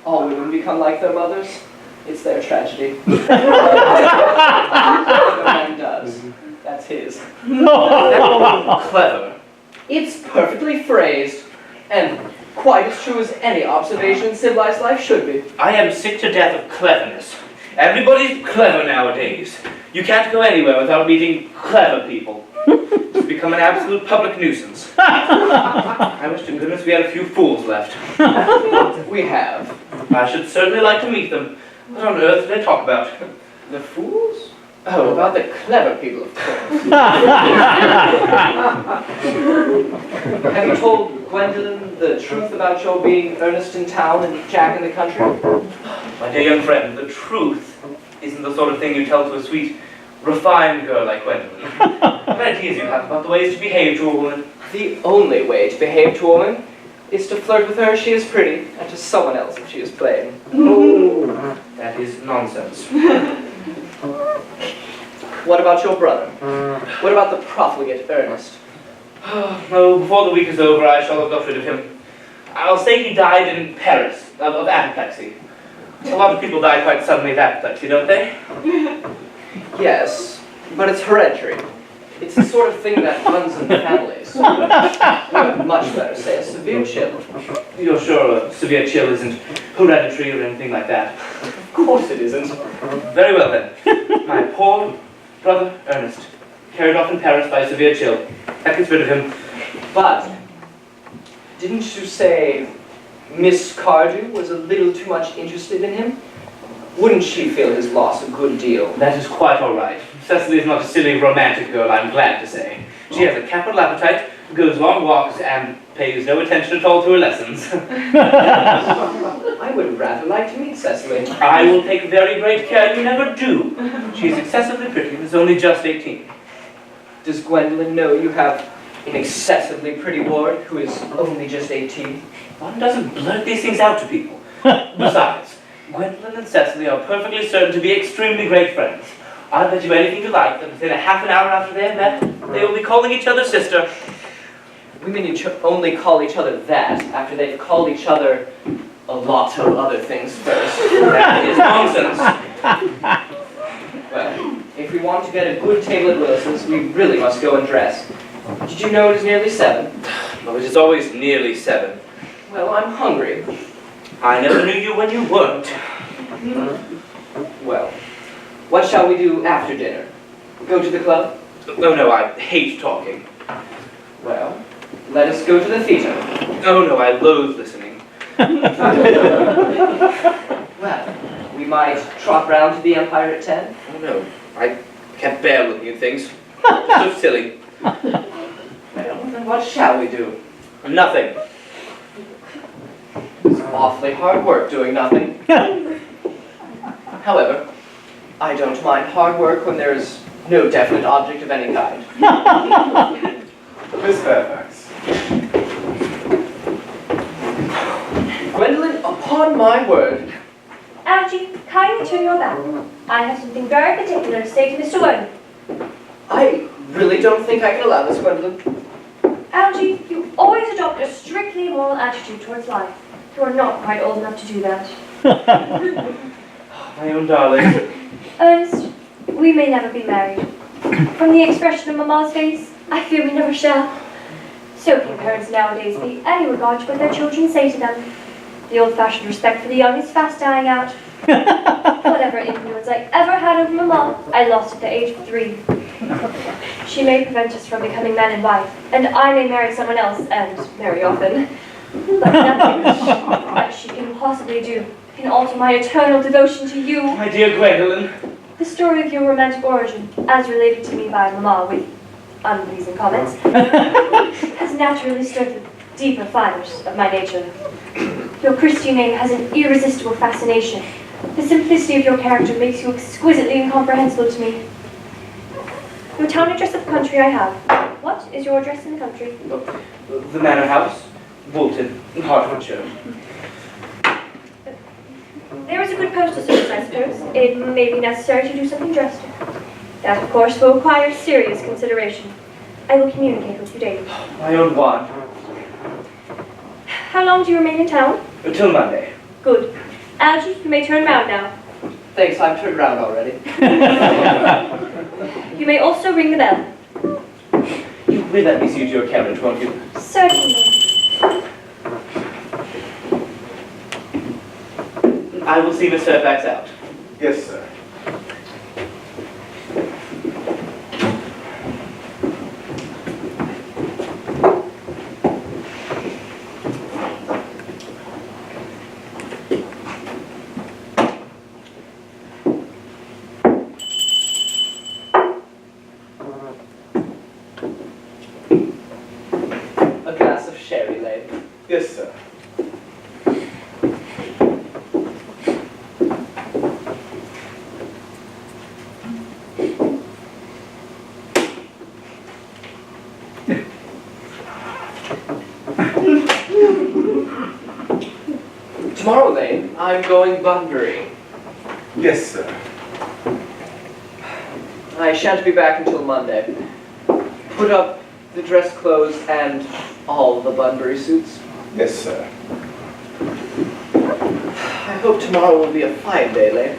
All women become like their mothers. It's their tragedy. The man does. That's his. That's clever. It's perfectly phrased, and quite as true as any observation in civilized life should be. I am sick to death of cleverness. Everybody's clever nowadays. You can't go anywhere without meeting clever people. It's become an absolute public nuisance. I wish to goodness we had a few fools left. We have. I should certainly like to meet them. What on earth do they talk about? The fools? Oh, about the clever people, of course. Have you told Gwendolyn the truth about your being Ernest in town and Jack in the country? My dear young friend, the truth isn't the sort of thing you tell to a sweet, refined girl like Gwendolyn. What ideas you have about the ways to behave to a woman? The only way to behave to a woman is to flirt with her if she is pretty, and to someone else if she is plain. Oh, that is nonsense. What about your brother? What about the profligate Ernest? Oh, before the week is over, I shall have got rid of him. I'll say he died in Paris, of apoplexy. A lot of people die quite suddenly of apoplexy, don't they? Yes, but it's hereditary. It's the sort of thing that runs in families. Or much better say, a severe chill. You're sure a severe chill isn't hereditary or anything like that? Of course it isn't. Very well then. My poor brother Ernest, carried off in Paris by a severe chill. That gets rid of him. But, didn't you say Miss Cardew was a little too much interested in him? Wouldn't she feel his loss a good deal? That is quite all right. Cecily is not a silly, romantic girl, I'm glad to say. She has a capital appetite, goes long walks, and pays no attention at all to her lessons. I would rather like to meet Cecily. I will take very great care you never do. She is excessively pretty and is only just 18. Does Gwendolyn know you have an excessively pretty ward who is only just 18? One doesn't blurt these things out to people. Besides, Gwendolyn and Cecily are perfectly certain to be extremely great friends. I'll bet you anything you like that within a half an hour after they have met, they will be calling each other sister. We mean you only call each other that after they've called each other a lot of other things first. That is nonsense. Well, if we want to get a good table at Wilson's, we really must go and dress. Did you know it is nearly 7? Well, it is always nearly 7. Well, I'm hungry. I never knew you when you weren't. Well, what shall we do after dinner? Go to the club? Oh no, I hate talking. Well, let us go to the theater. Oh no, I loathe listening. Well, we might trot round to the Empire at 10. Oh no, I can't bear looking at things. It's so silly. Well, then what shall we do? Nothing. It's awfully hard work doing nothing. However, I don't mind hard work when there is no definite object of any kind. Miss Fairfax. Gwendolyn, upon my word. Algie, kindly turn your back. I have something very particular to say to Mr. Worden. I really don't think I can allow this, Gwendolyn. Algie, you always adopt a strictly moral attitude towards life. You are not quite old enough to do that. My own darling. Ernest, we may never be married. From the expression of Mamma's face, I fear we never shall. So few parents nowadays pay any regard to what their children say to them. The old-fashioned respect for the young is fast dying out. Whatever influence I ever had over Mamma, I lost at the age of 3. She may prevent us from becoming man and wife, and I may marry someone else, and marry often. But nothing that she can possibly do can alter my eternal devotion to you. My dear Gwendolyn. The story of your romantic origin, as related to me by Mamma with unpleasing comments, has naturally stirred the deeper fibers of my nature. Your Christian name has an irresistible fascination. The simplicity of your character makes you exquisitely incomprehensible to me. Your town address of the country I have. What is your address in the country? The Manor House, Woolton, Hertfordshire. There is a good postal service, I suppose. It may be necessary to do something drastic. That, of course, will require serious consideration. I will communicate with you daily. My own one. How long do you remain in town? Until Monday. Good. Algie, you may turn round now. Thanks, I've turned round already. You may also ring the bell. You will let me see you to your carriage, won't you? Certainly. I will see Miss Fairfax out. Yes, sir. A glass of sherry, Lane. Yes, sir. Tomorrow, Lane, I'm going Bunbury. Yes, sir. I shan't be back until Monday. Put up the dress clothes and all the Bunbury suits. Yes, sir. I hope tomorrow will be a fine day, Lane.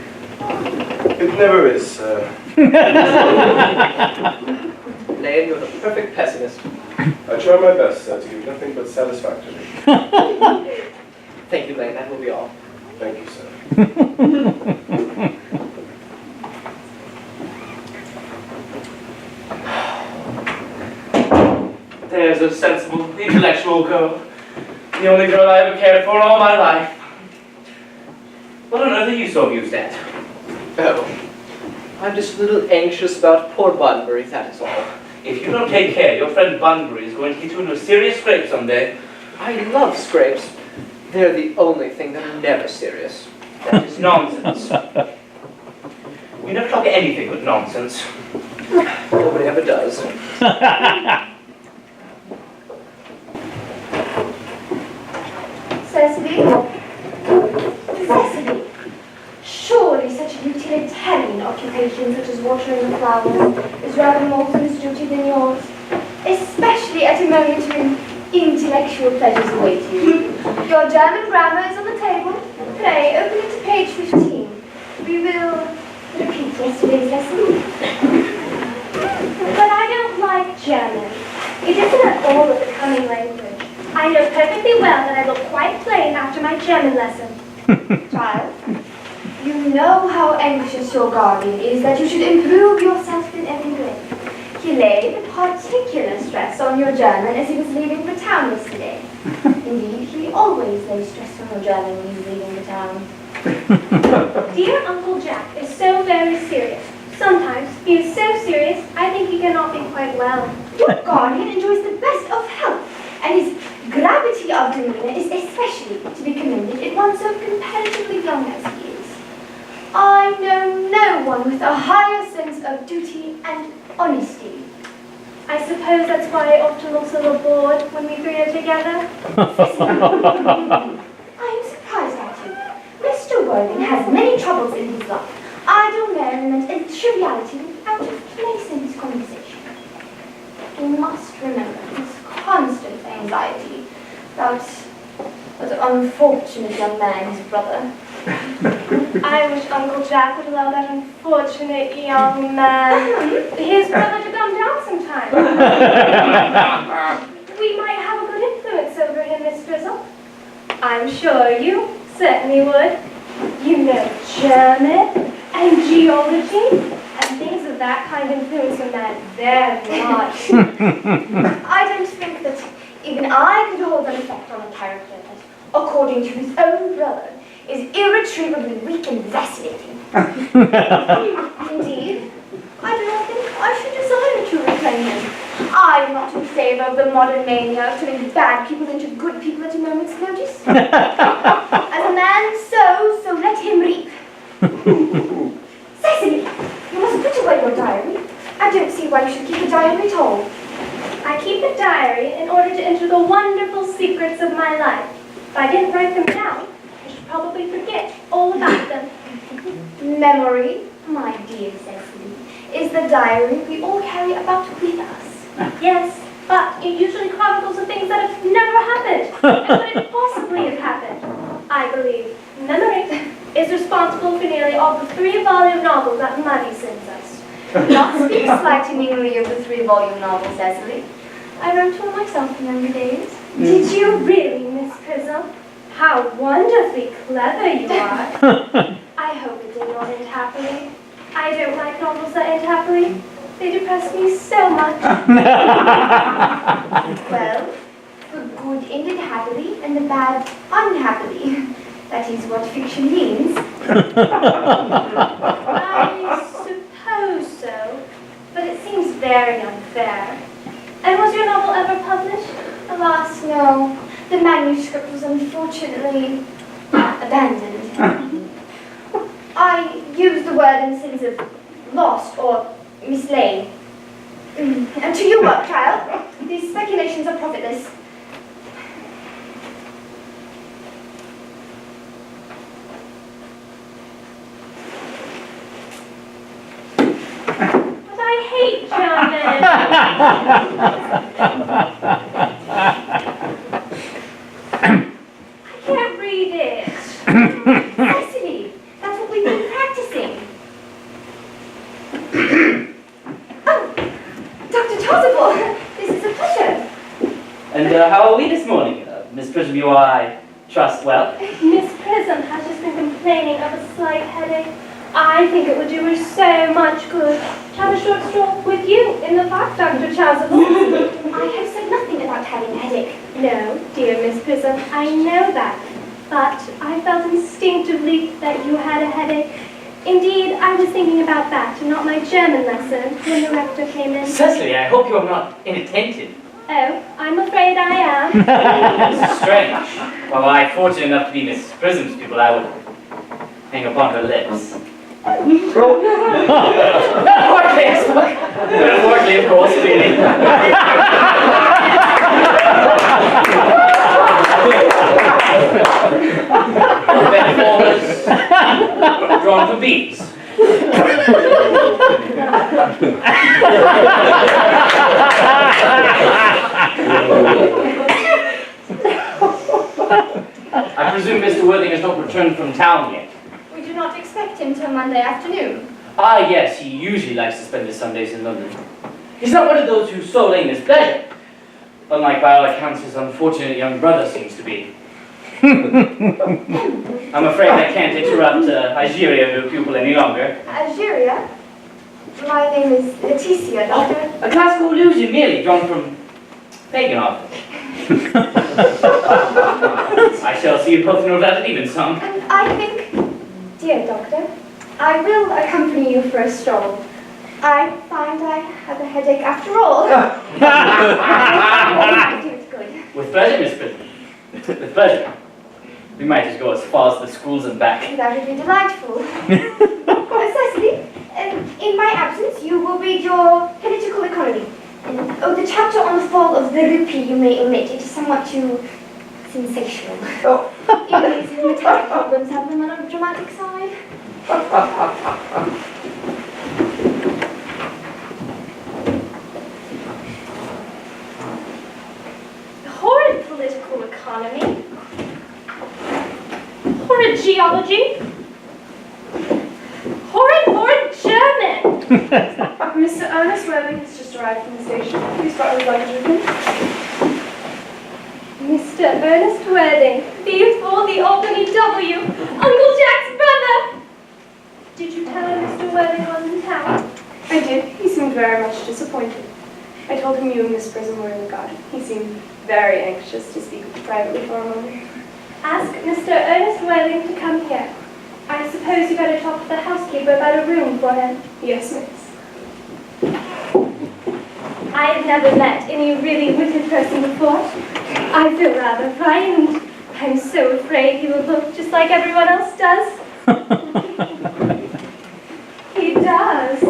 It never is, sir. Lane, you're the perfect pessimist. I try my best, sir, to give nothing but satisfactory. Thank you, Lane, that will be all. Thank you, sir. There's a sensible, intellectual girl. The only girl I ever cared for in all my life. What on earth are you so amused at? Oh, I'm just a little anxious about poor Bunbury, that is all. If you don't take care, your friend Bunbury is going to get you into a serious scrape someday. I love scrapes. They're the only thing that are never serious. That is nonsense. We never talk anything but nonsense. Nobody ever does. Cecily? Cecily? Surely such a utilitarian occupation such as watering the flowers is rather Morton's duty than yours, especially at a moment when intellectual pleasures await you. Your German grammar is on the table. Pray, open it to page 15. We will repeat yesterday's lesson. But I don't like German. It isn't at all a becoming language. I know perfectly well that I look quite plain after my German lesson. Child, you know how anxious your guardian is that you should improve yourself in every way. He laid particular stress on your German as he was leaving the town yesterday. Indeed, he always lays stress on your German when he's leaving the town. Dear Uncle Jack is so very serious. Sometimes he is so serious, I think he cannot be quite well. Your guardian enjoys the best of health, and his gravity of demeanor is especially to be commended in one so comparatively young as he is. I know no one with a higher sense of duty and honesty. I suppose that's why I often look so bored when we three are together. I am surprised at you. Mr. Worthing has many troubles in his life. Idle merriment and triviality out of place in his conversation. You must remember his constant anxiety about that unfortunate young man, his brother. I wish Uncle Jack would allow that unfortunate young man, his brother, to come down sometime. We might have a good influence over him, Miss Frizzle. I'm sure you certainly would. You know German and geology and things of that kind influence a man very much. I don't think that even I could hold an effect on a character that, according to his own brother, is irretrievably weak and vacillating. Indeed, I do not think I should desire to reclaim him. I am not in favour of the modern mania of turning bad people into good people at a moment's notice. As a man sows, so let him reap. Cecily, you must put away your diary. I don't see why you should keep a diary at all. I keep a diary in order to enter the wonderful secrets of my life. If I didn't write them down, I should probably forget all about them. Memory, my dear Cecily, is the diary we all carry about with us. Yes, but it usually chronicles the things that have never happened and couldn't possibly have happened. I believe memory is responsible for nearly all the 3-volume novels that Muddy sends us. Not speak slightingly of the 3-volume novel, Cecily. I wrote one myself in younger days. Did you really, Miss Frizzle? How wonderfully clever you are. I hope it did not end happily. I don't like novels that end happily. They depress me so much. Well, the good ended happily and the bad unhappily. That is what fiction means. I suppose so, but it seems very unfair. And was your novel ever published? Alas, no. The manuscript was unfortunately abandoned. I use the word in the sense of lost or mislaid. And to your work, child. These speculations are profitless. But I hate German. I can't read it. Cecily, that's what we've been practicing. Oh, Dr. Todd And how are we this morning? Miss Prism, you are, I trust, well? Miss Prism has just been complaining of a slight headache. I think it would do her so much good to have a short stroll with you in the park, Dr. Charles. I have said nothing about having a headache. No, dear Miss Prism, I know that. But I felt instinctively that you had a headache. Indeed, I was thinking about that and not my German lesson when the rector came in. Cecily, I hope you're not inattentive. Oh, I'm afraid I am. That's strange. Well, I'm fortunate enough to be Miss Prism's pupil, I would hang upon her lips. Metaphorically, of course, really. Metaphors drawn from bees. I presume Mr. Worthing has not returned from town yet. We do not expect him till Monday afternoon. Ah, yes, he usually likes to spend his Sundays in London. He's not one of those whose sole aim is pleasure, unlike by all accounts his unfortunate young brother seems to be. I'm afraid I can't interrupt Algeria, your pupil, any longer. Algeria? My name is Leticia, Doctor. A classical illusion, merely, drawn from pagan authors. I shall see you both in that evensong. And I think, dear Doctor, I will accompany you for a stroll. I find I have a headache after all. I do it good. With pleasure, Miss Prism. With pleasure. We might just go as far as the schools and back. That would be delightful. Cecily, in my absence, you will read your political economy. The chapter on the fall of the rupee you may omit. It is somewhat too sensational. These metallic problems have them on a dramatic side. Horrid political economy. Horrid geology. Horrid German. Mr. Ernest Worthing has just arrived from the station. Please brought his luggage with him. Mr. Ernest Worthing, before the Albany W, Uncle Jack's brother. Did you tell him Mr. Worthing was in town? I did. He seemed very much disappointed. I told him you and Miss Prism were in the garden. He seemed very anxious to speak with you privately for a moment. Ask Mr. Ernest Worthing to come here. I suppose you better talk to the housekeeper about a room for him. Yes, miss. I have never met any really wicked person before. I feel rather frightened. I'm so afraid he will look just like everyone else does. He does.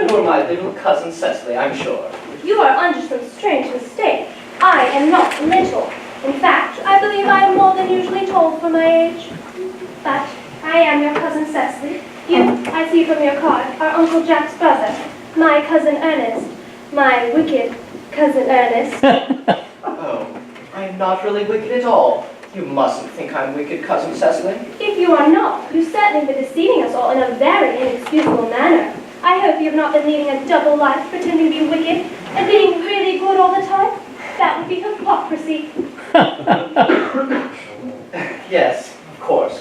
You're my little cousin Cecily, I'm sure. You are under some strange mistake. I am not little. In fact, I believe I am more than usually tall for my age. But I am your cousin Cecily. You, I see from your card, are Uncle Jack's brother. My cousin Ernest. My wicked cousin Ernest. Oh, I'm not really wicked at all. You mustn't think I'm wicked, cousin Cecily. If you are not, you've certainly been deceiving us all in a very inexcusable manner. I hope you have not been leading a double life, pretending to be wicked and being really good all the time. That would be hypocrisy. Yes, of course.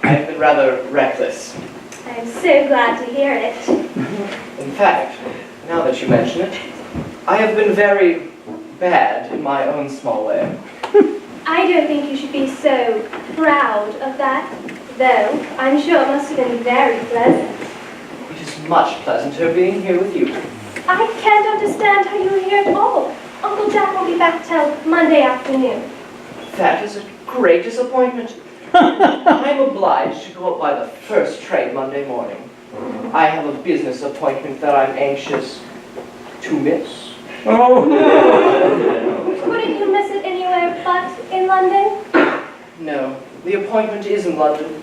I've been rather reckless. I am so glad to hear it. In fact, now that you mention it, I have been very bad in my own small way. I don't think you should be so proud of that, though I'm sure it must have been very pleasant. It is much pleasanter being here with you. I can't understand how you were here at all. Uncle Jack won't be back till Monday afternoon. That is a great disappointment. I'm obliged to go up by the first train Monday morning. I have a business appointment that I'm anxious to miss. Couldn't you miss it anywhere but in London? No, the appointment is in London.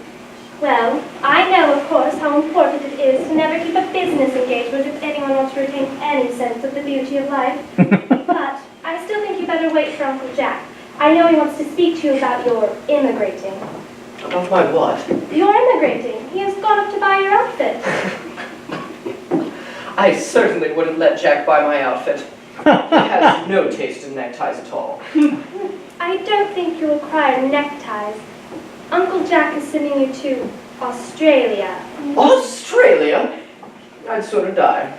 Well, I know, of course, how important it is to never keep a business engagement if anyone wants to retain any sense of the beauty of life. But I still think you better wait for Uncle Jack. I know he wants to speak to you about your immigrating. About my what? Your immigrating. He has gone up to buy your outfit. I certainly wouldn't let Jack buy my outfit. He has no taste in neckties at all. I don't think you'll require neckties. Uncle Jack is sending you to Australia. Australia? I'd sooner die.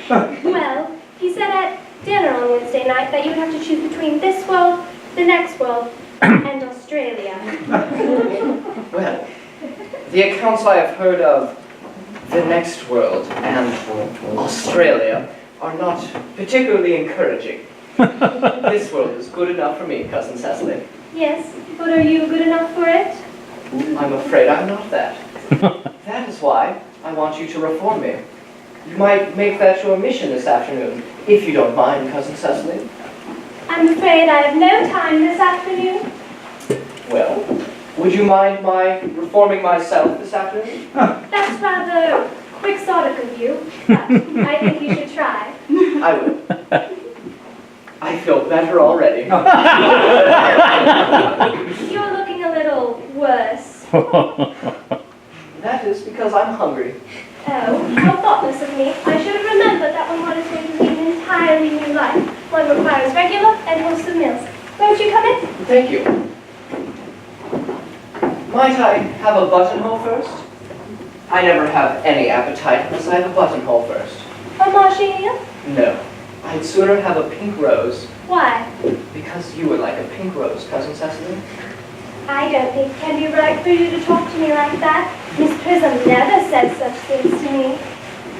Well, he said at dinner on Wednesday night that you would have to choose between this world, the next world, and Australia. Well, the accounts I have heard of the next world and Australia are not particularly encouraging. This world is good enough for me, Cousin Cecily. Yes, but are you good enough for it? I'm afraid I'm not that. That is why I want you to reform me. You might make that your mission this afternoon, if you don't mind, Cousin Cecily. I'm afraid I have no time this afternoon. Well, would you mind my reforming myself this afternoon? That's rather quixotic of you, but I think you should try. I will. I feel better already. You're looking a little worse. That is because I'm hungry. Oh, how thoughtless of me. I should have remembered that when one is going to lead an entirely new life, one requires regular and wholesome meals. Won't you come in? Thank you. Might I have a buttonhole first? I never have any appetite unless I have a buttonhole first. A marshmallow? No. I'd sooner have a pink rose. Why? Because you would like a pink rose, Cousin Cecily. I don't think it can be right for you to talk to me like that. Miss Prism never said such things to me.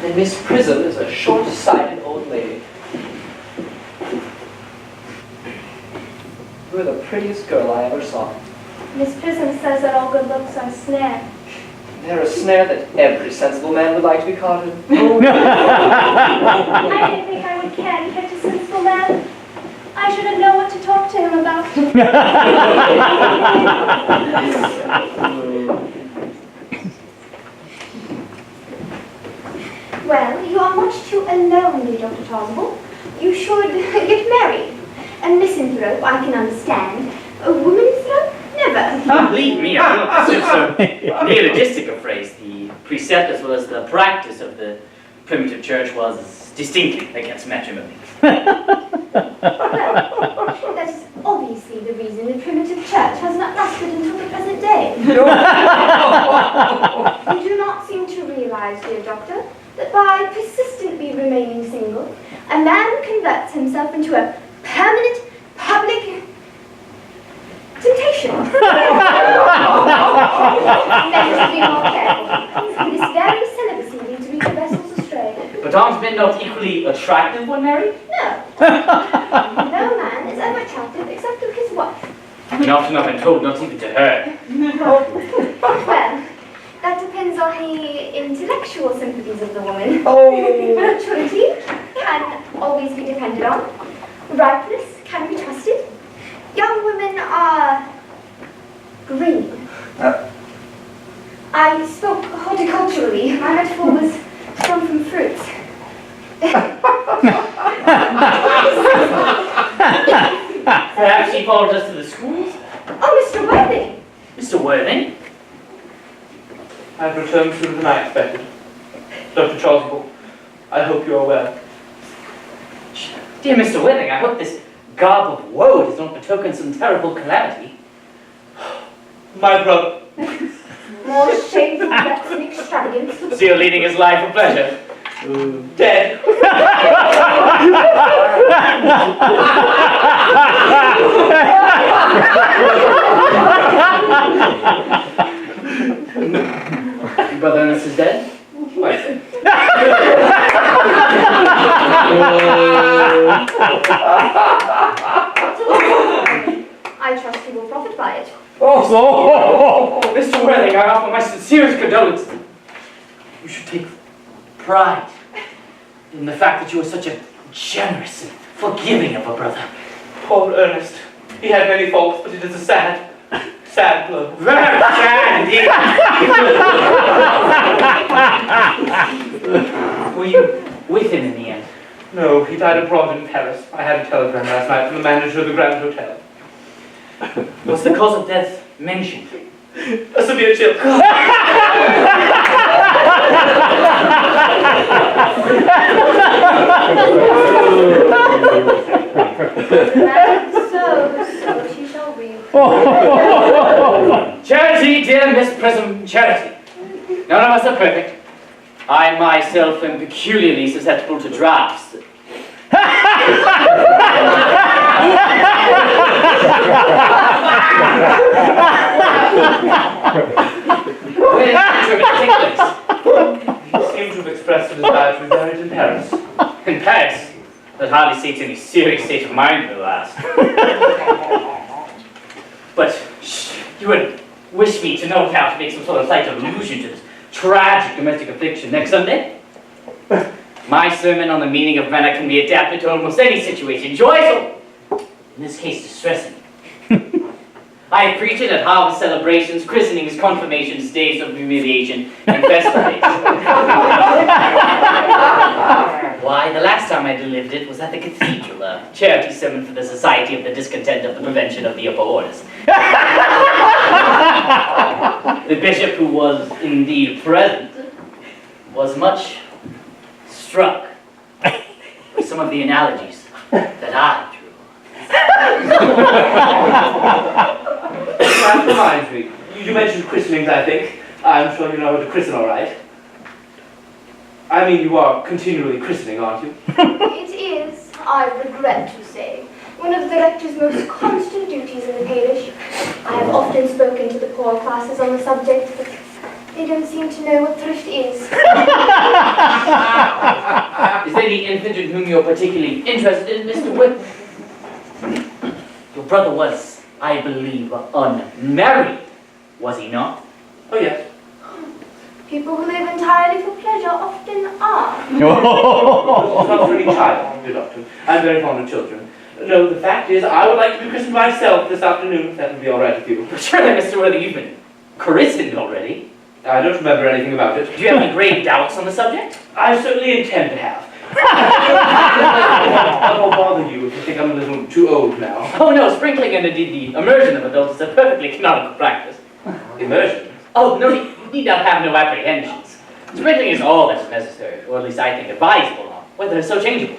And Miss Prism is a short-sighted old lady. You're the prettiest girl I ever saw. Miss Prism says that all good looks are a snare. They're a snare that every sensible man would like to be caught in. I didn't think I would care to catch a sensible man. I should have known what to talk to him about. Well, you are much too alone, Dr. Chasuble. You should get married. A misanthrope, I can understand. A womanthrope? Never. Believe me, I feel this is so neologistic a phrase. The precept as well as the practice of the primitive church was distinctly against matrimony. Well, that is obviously the reason the primitive church has not lasted until the present day. You do not seem to realize, dear doctor, that by persistently remaining single, a man converts himself into a permanent public temptation. Better to be more careful. This very celibacy leads weaker vessels astray. But aren't men not equally attractive when married? No. No man is ever attractive except to his wife. Not enough, I'm told, not even to her. Well, that depends on the intellectual sympathies of the woman. Maturity can always be depended on. Ripeness can be trusted. Young women are green. I spoke horticulturally. My metaphor was drawn from fruits. Perhaps she followed us to the schools? Oh, Mr. Worthing! Mr. Worthing? I've returned sooner than I expected. Dr. Chasuble, I hope you are well. Dear Mr. Worthing, I hope this garb of woe does not betoken some terrible calamity. My brother. More shameful deaths and extravagance. So you're leading his life of pleasure? Dead. Your brother Ernest is dead? Why? I trust you will profit by it. Oh, Mr. Worthing, I offer my sincerest condolences. You should take pride in the fact that you are such a generous and forgiving of a brother. Poor Ernest. He had many faults, but it is a sad blow. Very sad indeed. Were you with him in the end? No, he died abroad in Paris. I had a telegram last night from the manager of the Grand Hotel. Was the cause of death mentioned? A severe chill. So she shall reap. Charity, dear Miss Prism, charity. None of us are perfect. I myself am peculiarly susceptible to drafts. Where is You seem to have expressed a desire to be married in Paris. In Paris? That hardly states any serious state of mind, at last. But you would wish me to no doubt make some sort of slight allusion to this tragic domestic affliction next Sunday? My sermon on the meaning of manner can be adapted to almost any situation, joyful, in this case distressing. I have preached it at harvest celebrations, christenings, confirmations, days of humiliation, and festivals. Why, the last time I delivered it was at the cathedral, a charity sermon for the Society of the Discontent of the Prevention of the Upper Orders. The bishop, who was indeed present, was much struck with some of the analogies that I drew. That reminds me. You mentioned christenings, I think. I'm sure you know how to christen all right. I mean, you are continually christening, aren't you? It is, I regret to say, one of the rector's most constant duties in the parish. I have often spoken to the poor classes on the subject, but they don't seem to know what thrift is. Is there any infant in whom you're particularly interested in, Mr. Whip? Your brother was, I believe, unmarried, was he not? Oh, yes. People who live entirely for pleasure often are. It's not for any child, dear doctor. I'm very fond of children. No, the fact is, I would like to be christened myself this afternoon, if that would be all right with you. Surely, Mr. Worthy, you've been christened already. I don't remember anything about it. Do you have any grave doubts on the subject? I certainly intend to have. I won't bother you if you think I'm a little too old now. Oh no, sprinkling and indeed the immersion of adults is a perfectly canonical practice. Immersion? Oh, no, you need not have no apprehensions. Sprinkling is all that is necessary, or at least I think advisable, whether it's so changeable.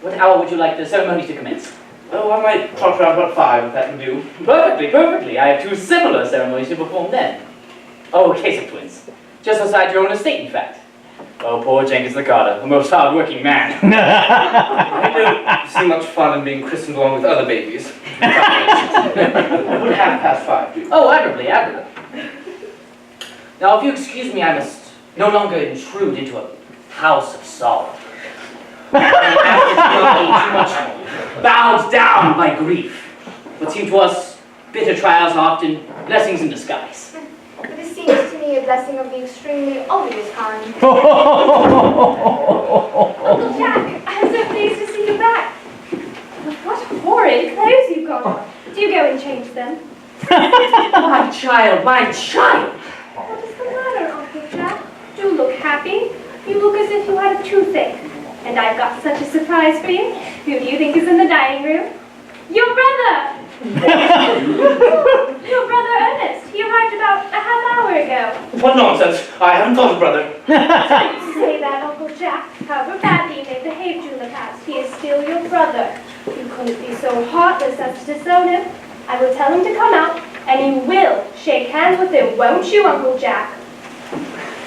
What hour would you like the ceremony to commence? Oh, I might talk around about 5, if that would do. Perfectly, perfectly. I have 2 similar ceremonies to perform then. Oh, a case of twins. Just outside your own estate, in fact. Oh, poor Jenkins the Carter, the most hard-working man. I don't see much fun in being christened along with other babies. Would 5:30 do? Oh, admirably, admirably. Now, if you excuse me, I must no longer intrude into a house of sorrow. Too much bowed down by grief. What seem to us bitter trials are often blessings in disguise. But it seems to me a blessing of the extremely obvious kind. Uncle Jack, I'm so pleased to see you back. What horrid clothes you've got on. Do you go and change them? My child, my child! What is the matter, Uncle Jack? Do look happy. You look as if you had a toothache. And I've got such a surprise for you. Who do you think is in the dining room? Your brother! Your brother Ernest. He arrived about a half hour ago. What nonsense! I haven't got a brother. Don't say that, Uncle Jack. However badly you may behave during the past, he is still your brother. You couldn't be so heartless as to disown him. I will tell him to come out, and you will shake hands with him, won't you, Uncle Jack?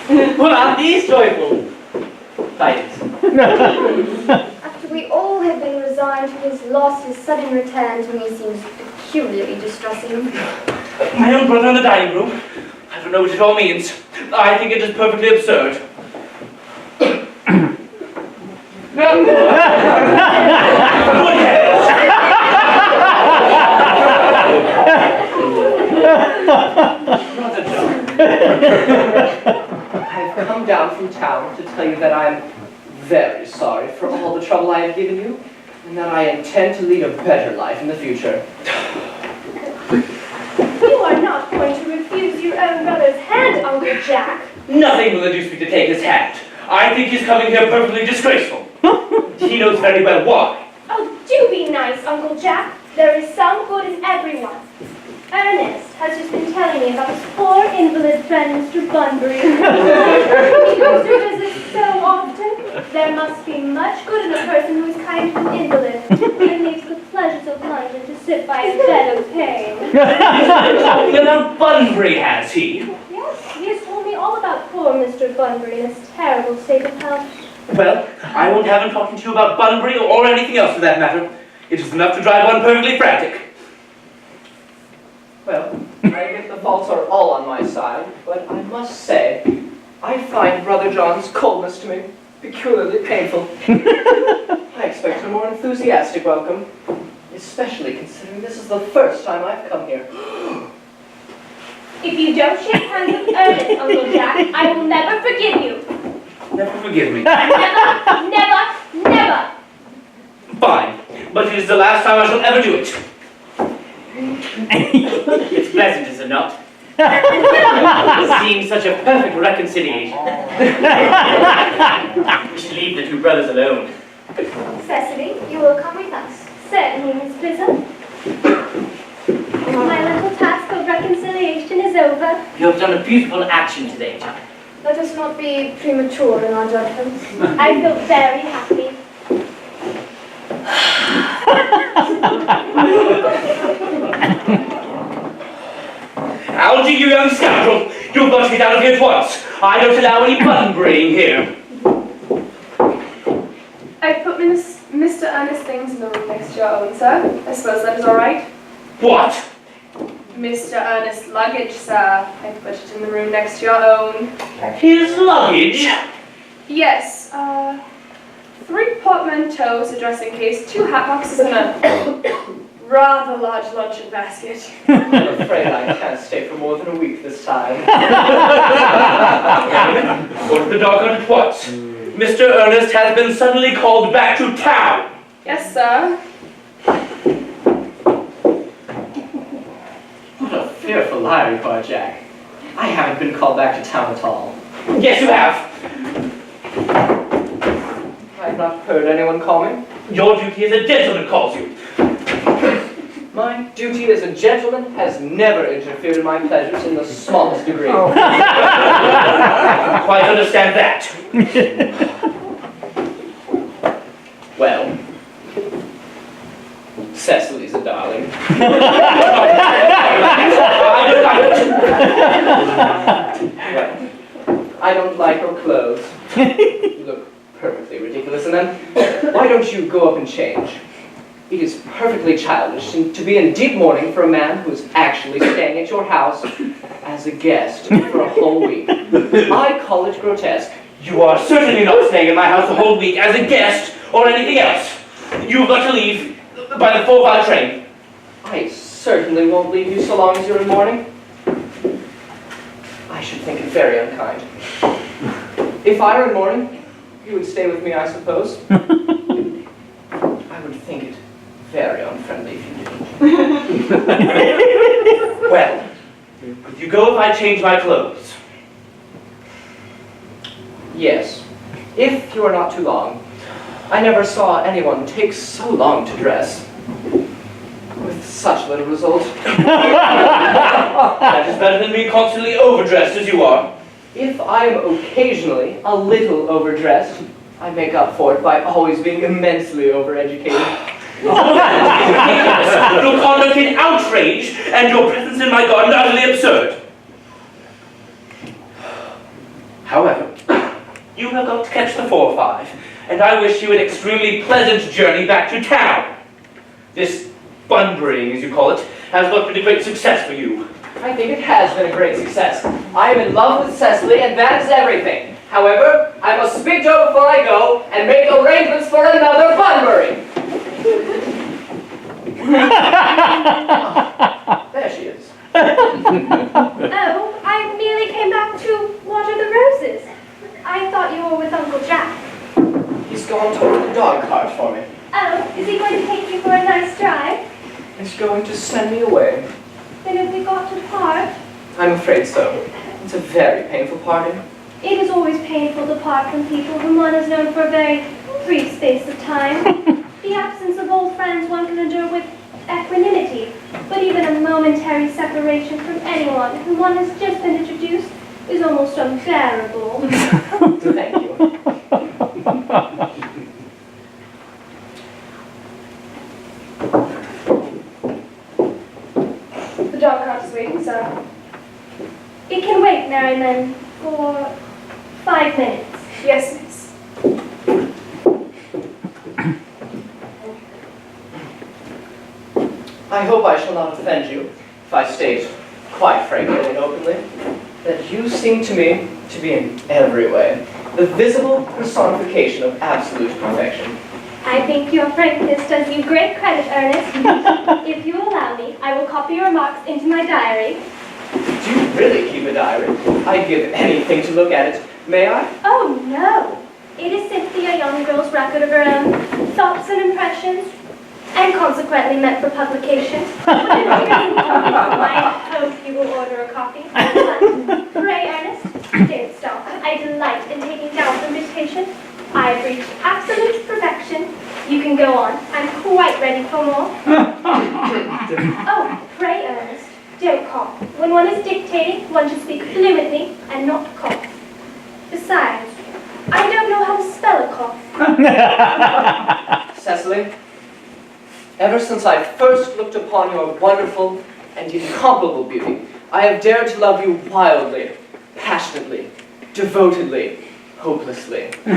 Well, aren't these joyful tidings? After we all have been resigned to his loss, his sudden return to me seems peculiarly distressing. My own brother in the dining room? I don't know what it all means. I think it is perfectly absurd. Not a joke. I've come down from town to tell you that I'm very sorry for all the trouble I have given you, and that I intend to lead a better life in the future. You are not going to refuse your own brother's hand, Uncle Jack. Nothing will induce me to take his hand. I think he's coming here perfectly disgraceful. He knows very well why. Oh, do be nice, Uncle Jack. There is some good in everyone. Ernest has just been telling me about his poor invalid friend, Mr. Bunbury. He goes to visit so often. There must be much good in a person who is kind to an invalid. And sit by a bed of pain. Talking about Bunbury, has he? Yes, he has told me all about poor Mr. Bunbury and his terrible state of health. Well, I won't have him talking to you about Bunbury or anything else for that matter. It is enough to drive one perfectly frantic. Well, I admit the faults are all on my side, but I must say, I find Brother John's coldness to me peculiarly painful. I expect a more enthusiastic welcome, especially considering this is the first time I've come here. If you don't shake hands with Ernest, Uncle Jack, I will never forgive you. Never forgive me. Never, never, never. Fine, but it is the last time I shall ever do it. It's pleasant, is it not? Seeing such a perfect reconciliation. We should leave the two brothers alone. Cecily, you will come with us. Certainly, Miss Blizzard. My little task of reconciliation is over. You have done a beautiful action today, child. Let us not be premature in our judgments. I feel very happy. Algy, you young scoundrel! You've got to get out of here at once! I don't allow any Bunburying here! I put Mr. Ernest things in the room next to your own, sir. I suppose that is all right. What? Mr. Ernest's luggage, sir. I put it in the room next to your own. His luggage? Yes, 3 portmanteaus, a dressing case, 2 hat boxes, and a rather large luncheon basket. I'm afraid I can't stay for more than a week this time. Go to the doggone at once. Mr. Ernest has been suddenly called back to town. Yes, sir. What a fearful liar you are, Jack. I haven't been called back to town at all. Yes, you have. I've not heard anyone call me. Your duty as a gentleman calls you. My duty as a gentleman has never interfered in my pleasures in the smallest degree. I don't quite understand that. Well, Cecily's a darling. Well, I don't like her clothes. You look perfectly ridiculous, and then why don't you go up and change? It is perfectly childish to be in deep mourning for a man who is actually staying at your house as a guest for a whole week. I call it grotesque. You are certainly not staying in my house the whole week as a guest or anything else. You've got to leave by the 4:05 train. I certainly won't leave you so long as you're in mourning. I should think it very unkind. If I were in mourning, you would stay with me, I suppose. I would think it very unfriendly if you didn't. Well, would you go if I change my clothes? Yes, if you are not too long. I never saw anyone take so long to dress. With such little result. That is better than being constantly overdressed as you are. If I am occasionally a little overdressed, I make up for it by always being immensely overeducated. Your conduct is outrage, and your presence in my garden utterly absurd. However, you have got to catch the 4:05, and I wish you an extremely pleasant journey back to town. This Bunburying, as you call it, has not been a great success for you. I think it has been a great success. I am in love with Cecily, and that is everything. However, I must speak to her before I go and make arrangements for another Bunbury. There she is. Oh, I merely came back to water the roses. I thought you were with Uncle Jack. He's gone to order the dog cart for me. Oh, is he going to take you for a nice drive? He's going to send me away. Then have we got to part? I'm afraid so. It's a very painful parting. It is always painful to part from people whom one has known for a very brief space of time. The absence of old friends one can endure with equanimity, but even a momentary separation from anyone whom one has just been introduced is almost unbearable. Thank you. you wait, Merriman, for 5 minutes? Yes, miss. I hope I shall not offend you if I state, quite frankly and openly, that you seem to me to be in every way the visible personification of absolute perfection. I think your frankness does you great credit, Ernest. If you allow me, I will copy your remarks into my diary. Do you really keep a diary? I'd give anything to look at it. May I? Oh, no. It is simply a young girl's record of her own thoughts and impressions, and consequently meant for publication. I hope you will order a copy. But pray, Ernest, don't stop. I delight in taking down from dictation. I've reached absolute perfection. You can go on. I'm quite ready for more. Oh, pray, Ernest, don't cough. When one is dictating, one should speak fluently and not cough. Besides, I don't know how to spell a cough. Cecily, ever since I first looked upon your wonderful and incomparable beauty, I have dared to love you wildly, passionately, devotedly, hopelessly. I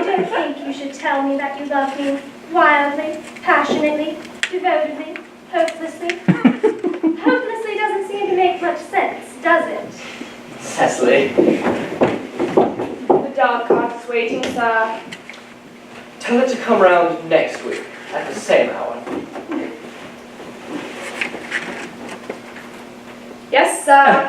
don't think you should tell me that you love me wildly, passionately, devotedly, hopelessly. Hopelessly doesn't seem to make much sense, does it? Cecily, The dog cart is waiting, sir. tell it to come round next week at the same hour. Yes, sir.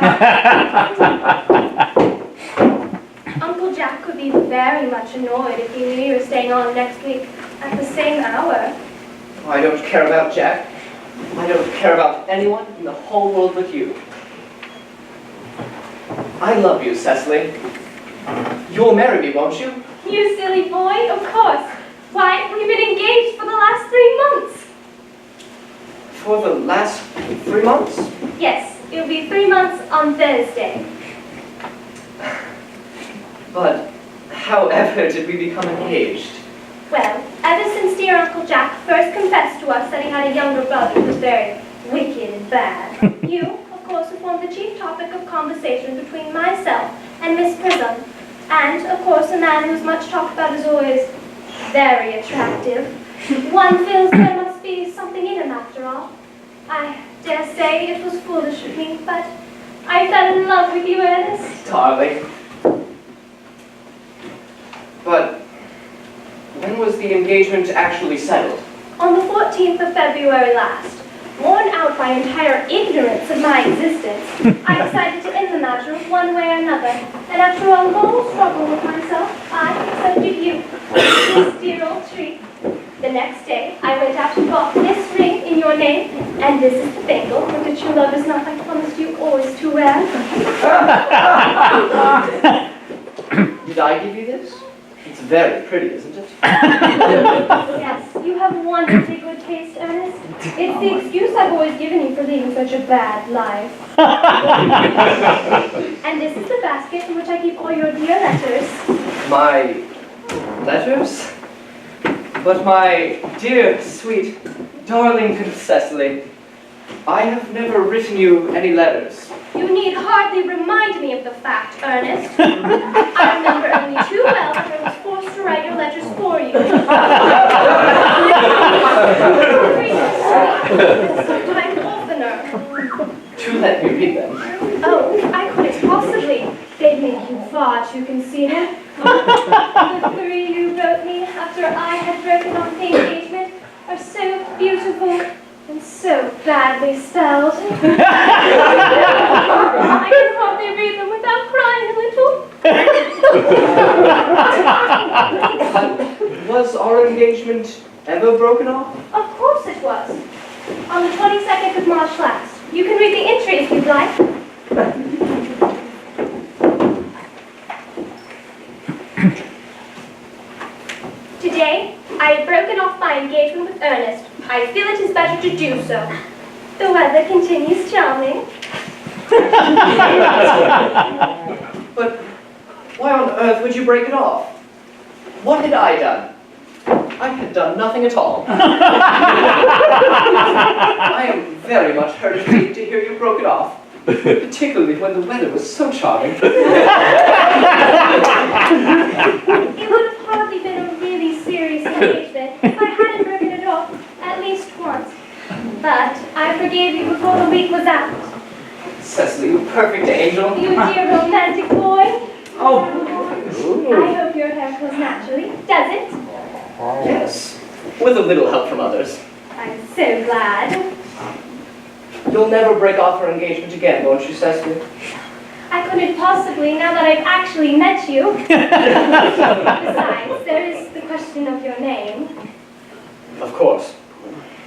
Uncle Jack would be very much annoyed if he knew you were staying on next week at the same hour. I don't care about Jack. I don't care about anyone in the whole world but you. I love you, Cecily. You'll marry me, won't you? You silly boy, of course. Why, we've been engaged for the last 3 months. For the last 3 months? Yes, it'll be 3 months on Thursday. But however did we become engaged? Well, ever since dear Uncle Jack first confessed to us that he had a younger brother who was very wicked and bad, you, of course, have formed the chief topic of conversation between myself and Miss Prism. And, of course, a man who's much talked about is always very attractive. One feels there must be something in him after all. I dare say it was foolish of me, but I fell in love with you, Ernest. Darling. But when was the engagement actually settled? On the 14th of February last, worn out by entire ignorance of my existence, I decided to end the matter one way or another, and after a long struggle with myself, I accepted you, this dear old tree. The next day, I went out and bought this ring in your name, and this is the bangle, which your love is not, I promised you, always to wear. Did I give you this? It's very pretty, isn't it? Yes, you have wonderfully good taste, Ernest. It's the excuse I've always given you for leading such a bad life. And this is the basket in which I keep all your dear letters. My letters? But my dear, sweet, darling little Cecily, I have never written you any letters. You need hardly remind me of the fact, Ernest. I remember only too well that I was forced to write your letters for you. Sometimes oftener. Do let me read them. Oh, I couldn't possibly. They'd make you far too conceited. The 3 you wrote me after I had broken off the engagement are so beautiful and so badly spelled. I can hardly read them without crying a little. Was our engagement ever broken off? Of course it was. On the 22nd of March last. You can read the entry if you'd like. Today, I have broken off my engagement with Ernest. I feel it is better to do so. The weather continues charming. But why on earth would you break it off? What had I done? I had done nothing at all. I am very much hurt indeed to hear you broke it off. particularly when the weather was so charming. It would have hardly been a really serious engagement if I hadn't broken it off at least once. But I forgave you before the week was out. Cecily, you perfect angel. You dear romantic boy. Oh. I hope your hair grows naturally. Does it? Yes, with a little help from others. I'm so glad. You'll never break off our engagement again, won't you, Cecily? I couldn't possibly, now that I've actually met you. Besides, there is the question of your name. Of course.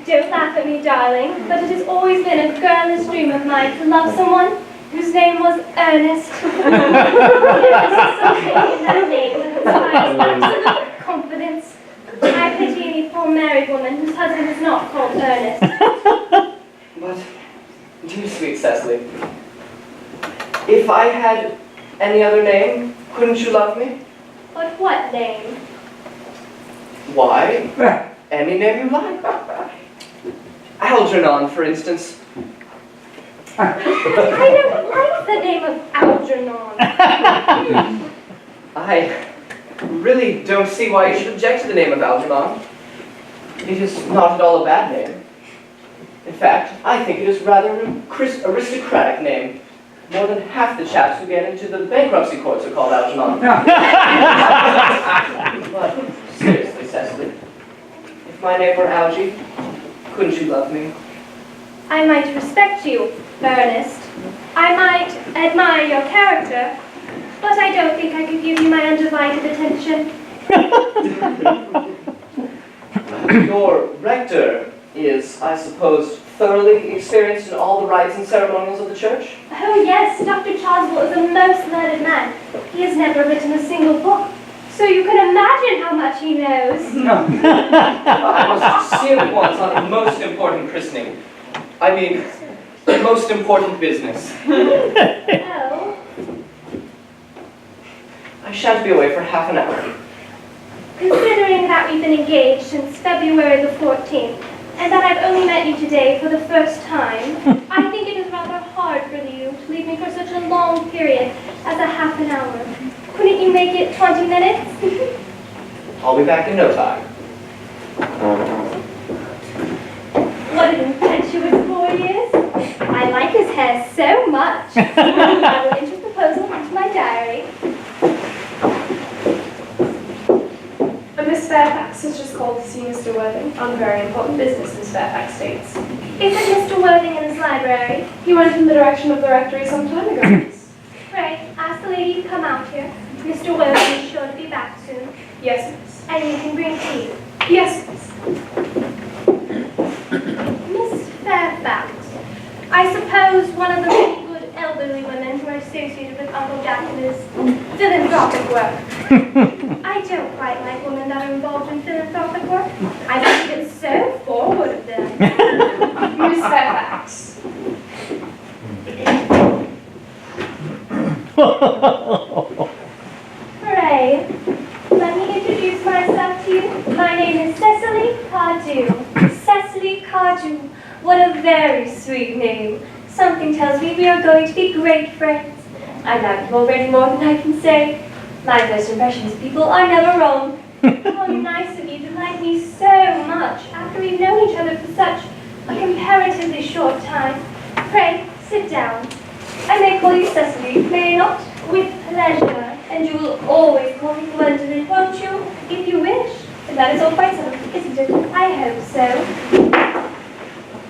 Don't laugh at me, darling, but it has always been a girlish dream of mine to love someone whose name was Ernest. There is something in that name that inspires absolute confidence. I pity any poor married woman whose husband is not called Ernest. But, dear sweet Cecily, if I had any other name, couldn't you love me? But what name? Why? Any name you like. Algernon, for instance. I don't like the name of Algernon. I really don't see why you should object to the name of Algernon. It is not at all a bad name. In fact, I think it is rather an aristocratic name. More than half the chaps who get into the bankruptcy courts are called Algernon. But seriously, Cecily, if my name were Algie, couldn't you love me? I might respect you, Ernest. I might admire your character, but I don't think I could give you my undivided attention. Your rector is, I suppose, thoroughly experienced in all the rites and ceremonials of the church? Oh yes, Dr. Choswell is a most learned man. He has never written a single book, so you can imagine how much he knows. I must see him at once on a most important christening. I mean, most important business. Oh, I shan't be away for half an hour. considering that we've been engaged since February the 14th, and that I've only met you today for the first time, I think it is rather hard for you to leave me for such a long period as a half an hour. Couldn't you make it 20 minutes? I'll be back in no time. What an impetuous boy he is. I like his hair so much. I will enter the proposal into my diary. Miss Fairfax has just called to see Mr. Worthing on very important business, Miss Fairfax states. Is it Mr. Worthing in his library? He went in the direction of the rectory some time ago, Miss. Pray, ask the lady to come out here. Mr. Worthing is sure to be back soon. Yes, Miss. And you can bring tea. Yes, Miss. Miss Fairfax, I suppose one of the many good elderly women who are associated with Uncle Jack and his philanthropic work. I don't quite like women that are involved in philanthropic work. I think it's so forward of them. Miss Fairfax. Hooray. Let me introduce myself to you. My name is Cecily Cardew. Cecily Cardew. What a very sweet name. Something tells me we are going to be great friends. I like you already more than I can say. My first impressions of people are never wrong. How nice of you to like me so much after we've known each other for such a comparatively short time. Pray, sit down. I may call you Cecily, may I not? With pleasure. And you will always call me Gwendolyn, won't you? If you wish. And that is all quite settled, isn't it? I hope so.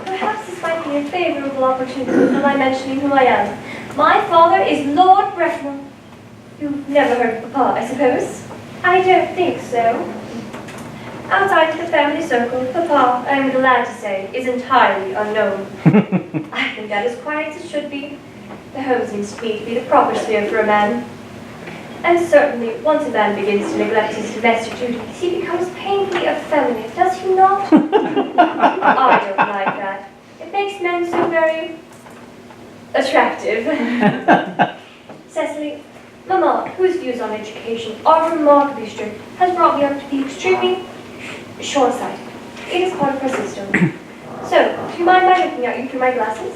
Perhaps this might be a favourable opportunity for my mentioning who I am. My father is Lord Bracknell. You've never heard of Papa, I suppose? I don't think so. Outside the family circle, Papa, I am glad to say, is entirely unknown. I think that is quite as it should be. The home seems to me to be the proper sphere for a man. And certainly, once a man begins to neglect his domestic duties, he becomes painfully effeminate, does he not? I don't like that. It makes men so very attractive. Cecily, Mamma, whose views on education are remarkably strict, has brought me up to be extremely short-sighted. It is part of her system. So, do you mind my looking at you through my glasses?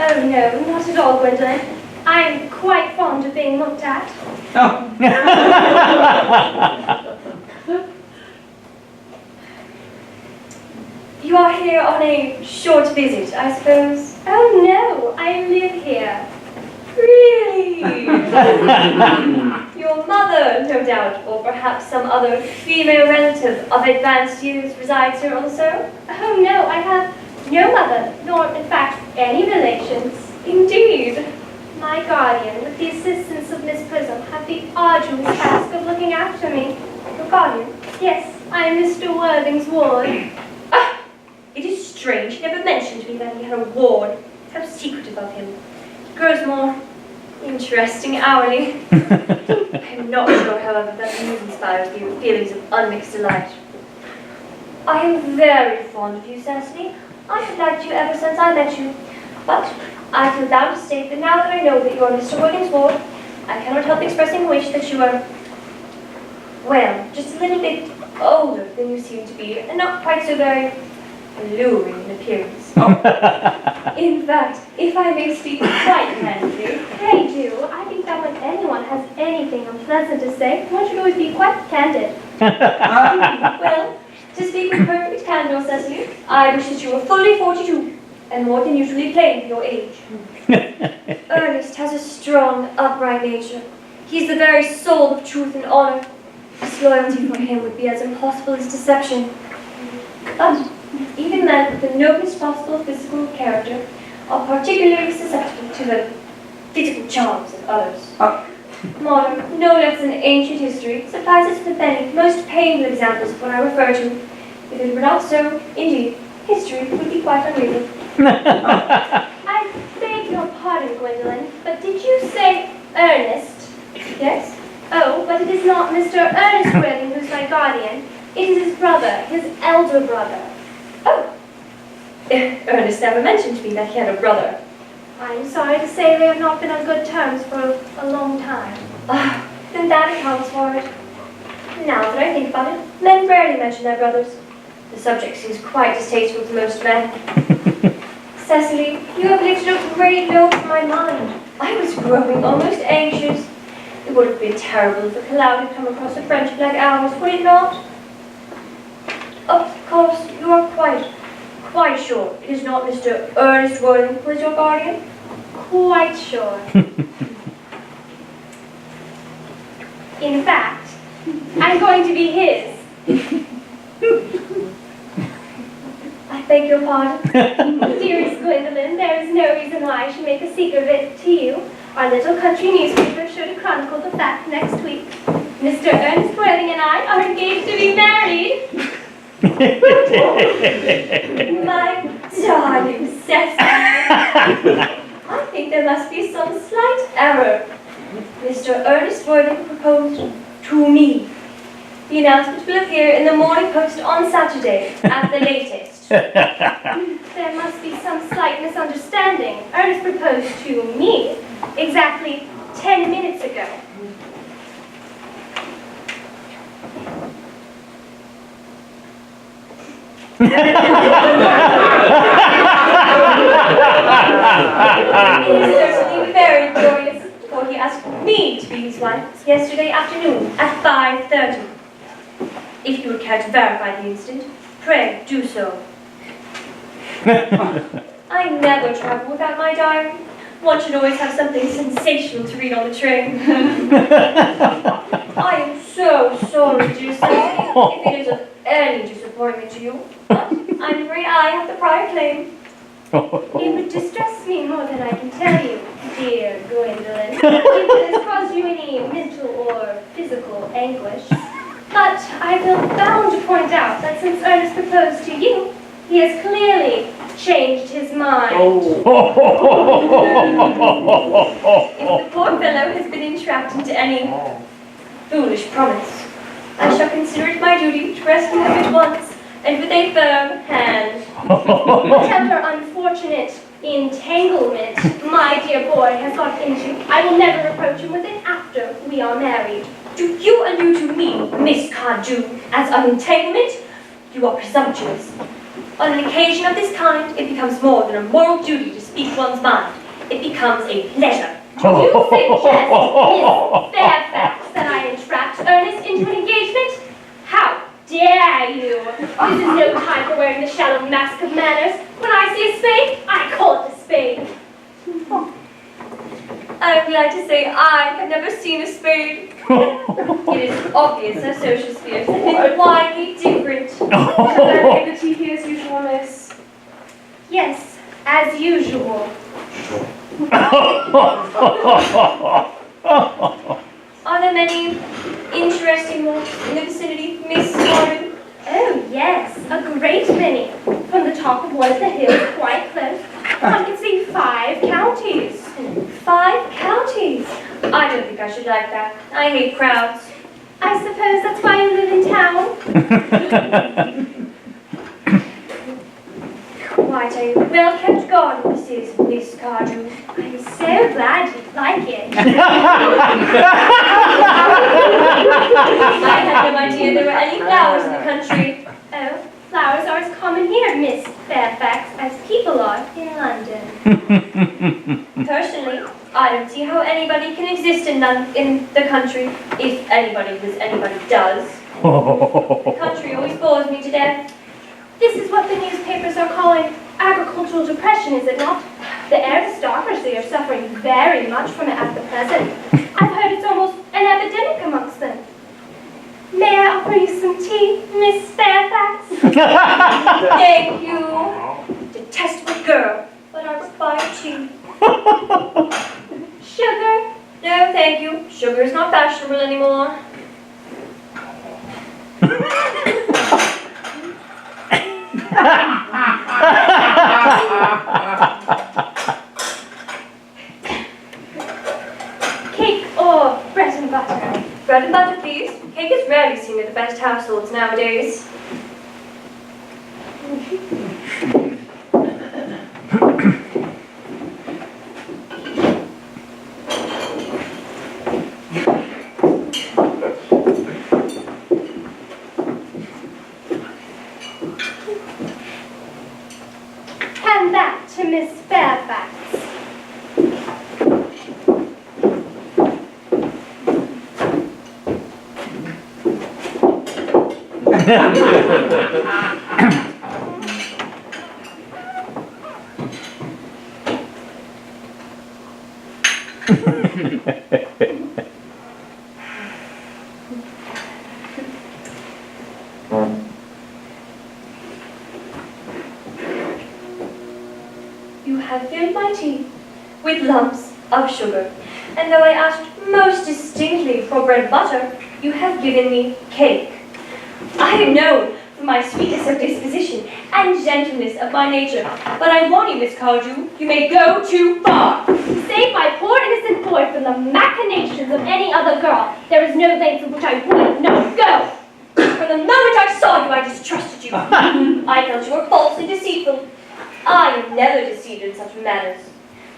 Oh no, not at all, Gwendolyn. I'm quite fond of being looked at. Oh. You are here on a short visit, I suppose? Oh no, I live here. Really? Your mother, no doubt, or perhaps some other female relative of advanced years resides here also? Oh no, I have no mother, nor in fact any relations. Indeed. My guardian, with the assistance of Miss Prism, have the arduous task of looking after me. Your guardian? Yes, I am Mr. Worthing's ward. Ah, it is strange. He never mentioned to me that he had a ward. How secretive of him. He grows more interesting hourly. I am not sure, however, that news inspires you with feelings of unmixed delight. I am very fond of you, Cecily. I have liked you ever since I met you. But I feel bound to state that now that I know that you are Mr. Worthing's ward, I cannot help expressing a wish that you were, well, just a little bit older than you seem to be, and not quite so very alluring in appearance. In fact, if I may speak quite candidly, pray do. I think that when anyone has anything unpleasant to say, one should always be quite candid. Well, to speak with perfect candor, Cecily, I wish that you were fully 42, and more than usually plain for your age. Ernest has a strong, upright nature. He's the very soul of truth and honor. Disloyalty for him would be as impossible as deception. But even men with the noblest possible physical character are particularly susceptible to the physical charms of others. Modern, no less than ancient history, supplies us with many most painful examples of what I refer to. If it were not so, indeed, history would be quite unreal. I beg your pardon, Gwendolyn, but did you say Ernest? Yes? Oh, but it is not Mr. Ernest Worthing who's my guardian. It is his brother, his elder brother. Oh, Ernest never mentioned to me that he had a brother. I'm sorry to say they have not been on good terms for a long time. Ah, then that accounts for it. Now that I think about it, men rarely mention their brothers. The subject seems quite distasteful to most men. Cecily, you have lifted a great load from my mind. I was growing almost anxious. It would have been terrible if a cloud had come across a friendship like ours, would it not? Of course, you are quite sure it is not Mr. Ernest Worthing who is your guardian? Quite sure. In fact, I'm going to be his. I beg your pardon. Dearest Gwendolyn, there is no reason why I should make a secret of it to you. Our little country newspaper should chronicle the fact next week. Mr. Ernest Worthing and I are engaged to be married. My darling Cecily. I think there must be some slight error. Mr. Ernest Worthing proposed to me. The announcement will appear in the Morning Post on Saturday, at the latest. There must be some slight misunderstanding. Ernest proposed to me exactly 10 minutes ago. It is certainly very glorious, for he asked me to be his wife yesterday afternoon at 5:30. If you would care to verify the incident, pray do so. I never travel without my diary. One should always have something sensational to read on the train. I am so sorry, dear Cecily, if it is of any disappointment to you, but I'm afraid I have the prior claim. It would distress me more than I can tell you, dear Gwendolyn, if it has caused you any mental or physical anguish. But I feel bound to point out that since Ernest proposed to you, he has clearly changed his mind. If the poor fellow has been entrapped into any foolish promise, I shall consider it my duty to rescue him at once, and with a firm hand. Whatever unfortunate entanglement my dear boy has got into, I will never reproach him with it after we are married. Do you allude to me, Miss Cardew, as an entanglement? You are presumptuous. On an occasion of this kind, it becomes more than a moral duty to speak speak one's mind. It becomes a pleasure. You suggest, Miss Fairfax, that I entrapped Ernest into an engagement? How dare you? This is no time for wearing the shallow mask of manners. When I see a spade, I call it a spade. I'm glad to say I have never seen a spade. It is obvious our social spheres have been widely different. Should I take the tea here as usual, miss? Yes, as usual. Are there many interesting walks in the vicinity, Miss Warren? Oh, yes, a great many. From the top of one of the hills quite close, one can see 5 counties. 5 counties? I don't think I should like that. I hate crowds. I suppose that's why you live in town. Quite a well-kept garden this is, Miss Cardew. I'm so glad you like it. I had no idea there were any flowers in the country. Oh, flowers are as common here, Miss Fairfax, as people are in London. Personally, I don't see how anybody can exist in the country, if anybody does. The country always bores me to death. This is what the newspapers are calling agricultural depression, is it not? The aristocracy are suffering very much from it at the present. I've heard it's almost an epidemic amongst them. May I offer you some tea, Miss Fairfax? Thank you. Detestable girl, but I'll buy tea. Sugar? No, thank you. Sugar is not fashionable anymore. Cake or bread and butter? Bread and butter, please. Cake is rarely seen in the best households nowadays. Hand that to Miss Fairfax. You have filled my tea with lumps of sugar, and though I asked most distinctly for bread and butter, you have given me cake. I am known for my sweetness of disposition and gentleness of my nature, but I warn you, Miss Cardew, you may go too far. To save my poor innocent boy from the machinations of any other girl, there is no length of which I would not go. From the moment I saw you, I distrusted you. I felt you were false and deceitful. I am never deceived in such matters.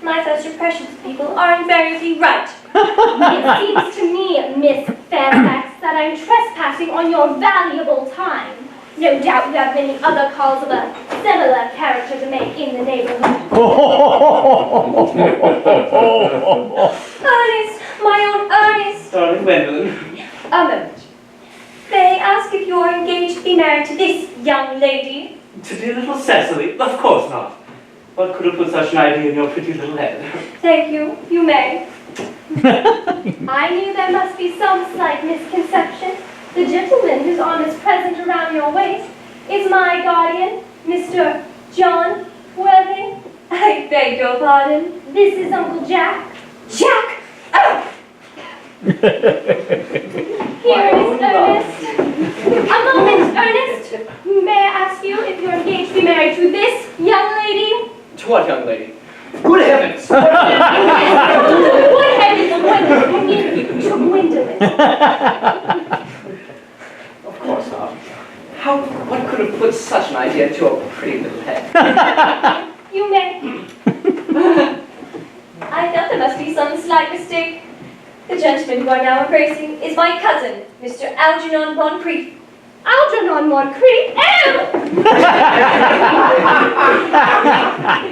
My first impressions of people are invariably right. It seems to me, Miss Fairfax, that I'm trespassing on your valuable time. No doubt you have many other calls of a similar character to make in the neighborhood. Ernest, my own Ernest. Darling Gwendolyn. A moment. May I ask if you're engaged to be married to this young lady? To dear little Cecily? Of course not. What could have put such an idea in your pretty little head? Thank you. You may. I knew there must be some slight misconception. The gentleman whose arm is present around your waist is my guardian, Mr. John Worthing. I beg your pardon. This is Uncle Jack. Jack! Oh! Here is Ernest. A moment, Ernest. May I ask you if you're engaged to be married to this young lady? To what young lady? Good heavens! Good heavens, Gwendolyn. To Gwendolyn. Of course not. What could have put such an idea into a pretty little head? You may. I felt there must be some slight mistake. The gentleman who are now embracing is my cousin, Mr. Algernon Moncrief. Algernon Moncrief,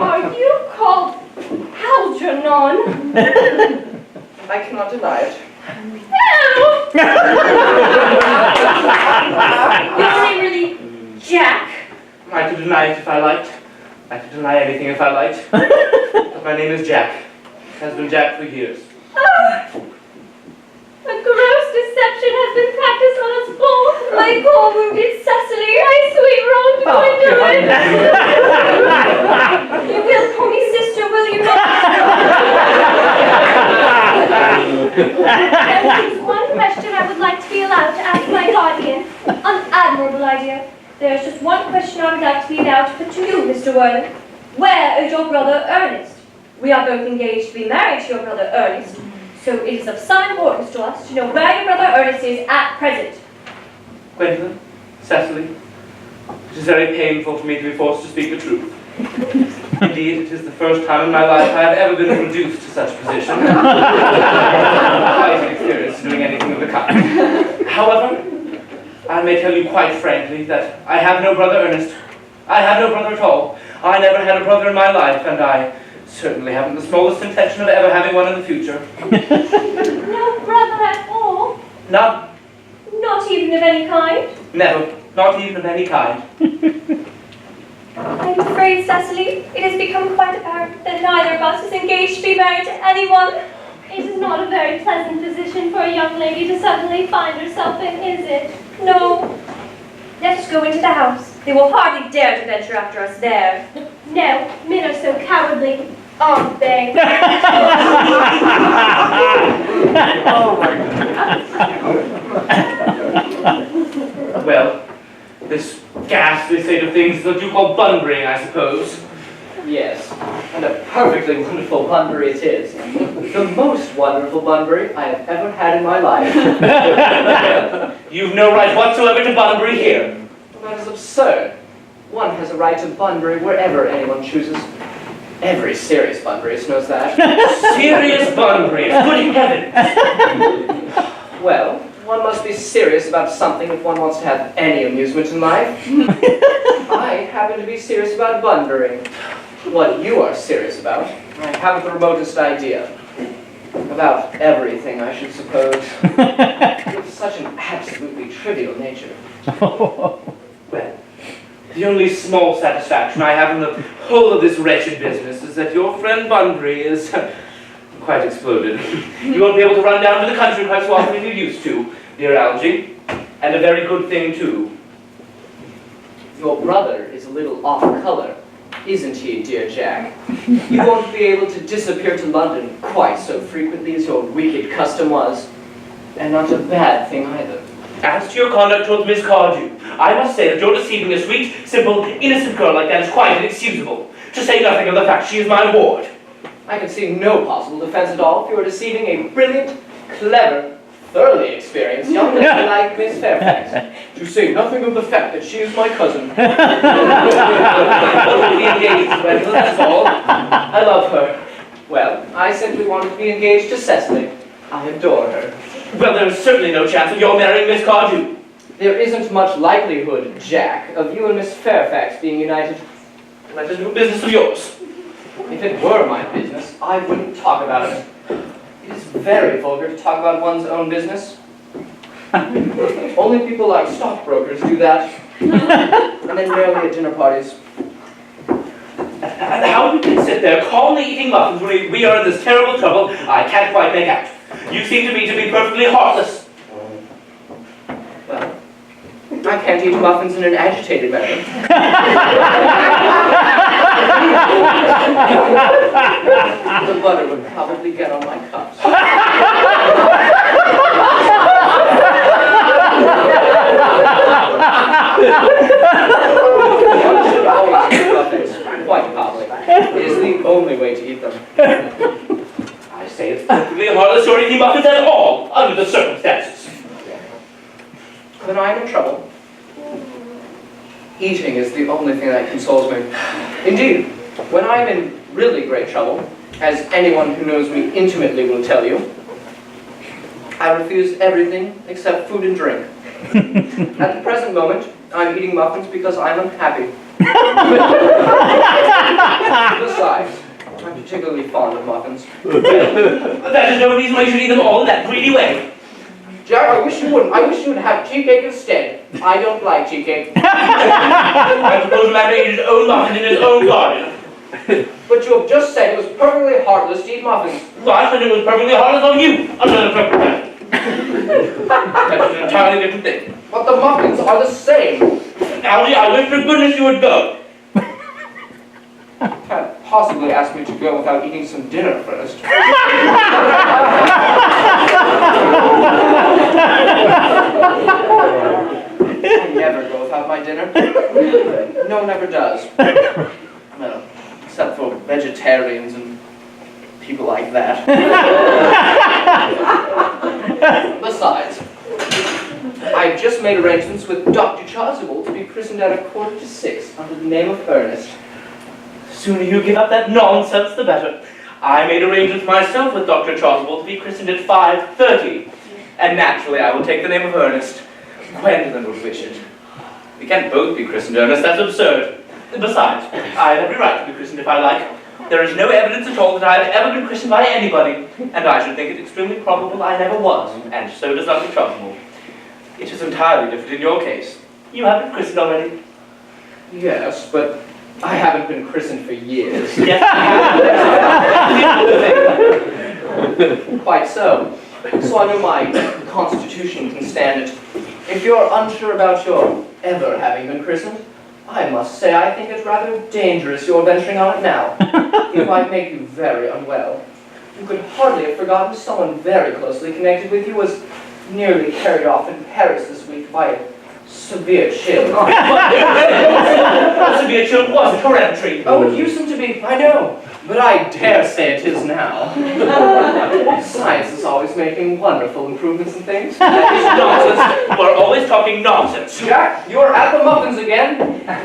Are you called Algernon? I cannot deny it. Your name really Jack? I could deny it if I liked. I could deny anything if I liked. But my name is Jack. Has been Jack for years. A gross deception has been practiced on us both. My poor wounded Cecily, my sweet wrongdoing. You will call me sister, will you not? There is one question I would like to be allowed to ask my guardian. An admirable idea. There's just one question I would like to be allowed to put to you, Mr. Worthing. Where is your brother Ernest? We are both engaged to be married to your brother Ernest, so it is of some importance to us to know where your brother Ernest is at present. Gwendolyn, Cecily, it is very painful for me to be forced to speak the truth. Indeed, it is the first time in my life I have ever been reduced to such a position. I'm quite inexperienced in doing anything of the kind. However, I may tell you quite frankly that I have no brother Ernest. I have no brother at all. I never had a brother in my life, and I certainly haven't the smallest intention of ever having one in the future. No brother at all? None. Not even of any kind? Never. Not even of any kind. I'm afraid, Cecily, it has become quite apparent that neither of us is engaged to be married to anyone. It is not a very pleasant position for a young lady to suddenly find herself in, is it? No. Let us go into the house. They will hardly dare to venture after us there. No, men are so cowardly, aren't they? Oh my goodness. Well, this ghastly state of things is what you call Bunburying, I suppose. Yes, and a perfectly wonderful Bunbury it is. The most wonderful Bunbury I have ever had in my life. You've no right whatsoever to Bunbury here. That is absurd. One has a right to Bunbury wherever anyone chooses. Every serious Bunburyist knows that. Serious Bunbury, good heavens! Well, one must be serious about something if one wants to have any amusement in life. I happen to be serious about Bunbury. What you are serious about, I haven't the remotest idea. About everything, I should suppose. With such an absolutely trivial nature. Well, the only small satisfaction I have in the whole of this wretched business is that your friend Bunbury is quite exploded. You won't be able to run down to the country quite so often as you used to, dear Algy. And a very good thing, too. Your brother is a little off color, isn't he, dear Jack? You won't be able to disappear to London quite so frequently as your wicked custom was. And not a bad thing either. As to your conduct towards Miss Cardew, I must say that your deceiving a sweet, simple, innocent girl like that is quite inexcusable, to say nothing of the fact she is my ward. I can see no possible defense at all if you are deceiving a brilliant, clever, thoroughly experienced young lady like Miss Fairfax. To say nothing of the fact that she is my cousin. Be engaged, Gwendolyn, that's all. I love her. Well, I simply wanted to be engaged to Cecily. I adore her. Well, there's certainly no chance of your marrying Miss Cardew. There isn't much likelihood, Jack, of you and Miss Fairfax being united. That is no business of yours. If it were my business, I wouldn't talk about it. It is very vulgar to talk about one's own business. Only people like stockbrokers do that. And then rarely at dinner parties. And how you can sit there calmly eating muffins when we are in this terrible trouble, I can't quite make out. You seem to me to be perfectly heartless. Well, I can't eat muffins in an agitated manner. The butter would probably get on my cups. One should always eat muffins, quite calmly. It is the only way to eat them. I say it's perfectly heartless or eating muffins at all, under the circumstances. When I am in trouble, eating is the only thing that consoles me. Indeed, when I am in really great trouble, as anyone who knows me intimately will tell you, I refuse everything except food and drink. At the present moment, I'm eating muffins because I'm unhappy. Besides, I'm particularly fond of muffins. That is no reason why you should eat them all in that greedy way. Jack, I wish you wouldn't. I wish you would have tea cake instead. I don't like tea cake. I suppose a man may eat his own muffins in his own garden. But you have just said it was perfectly heartless to eat muffins. Well, I said it was perfectly heartless on you, under the circumstances. That's an entirely different thing. But the muffins are the same. Algy, I wish for goodness you would go. Can't possibly ask me to go without eating some dinner first. I never go without my dinner. No one ever does. Well, except for vegetarians and people like that. Besides, I've just made arrangements with Dr. Chasuble to be christened at 5:45 under the name of Ernest. The sooner you give up that nonsense, the better. I made arrangements myself with Dr. Chasuble to be christened at 5:30. And naturally, I will take the name of Ernest. Gwendolyn would wish it. We can't both be christened Ernest, that's absurd. Besides, I have every right to be christened if I like. There is no evidence at all that I have ever been christened by anybody, and I should think it extremely probable I never was, and so does Dr. Chasuble. It is entirely different in your case. You have been christened already. Yes, but I haven't been christened for years. Yes. Quite so. So I know my constitution can stand it. If you're unsure about your ever having been christened, I must say I think it's rather dangerous you're venturing on it now. It might make you very unwell. You could hardly have forgotten someone very closely connected with you was nearly carried off in Paris this week by a severe chill. A severe chill was hereditary. Oh, it used to be, I know. But I dare say it is now. Science is always making wonderful improvements in things. That is nonsense. We're always talking nonsense. Jack, you're at the muffins again. I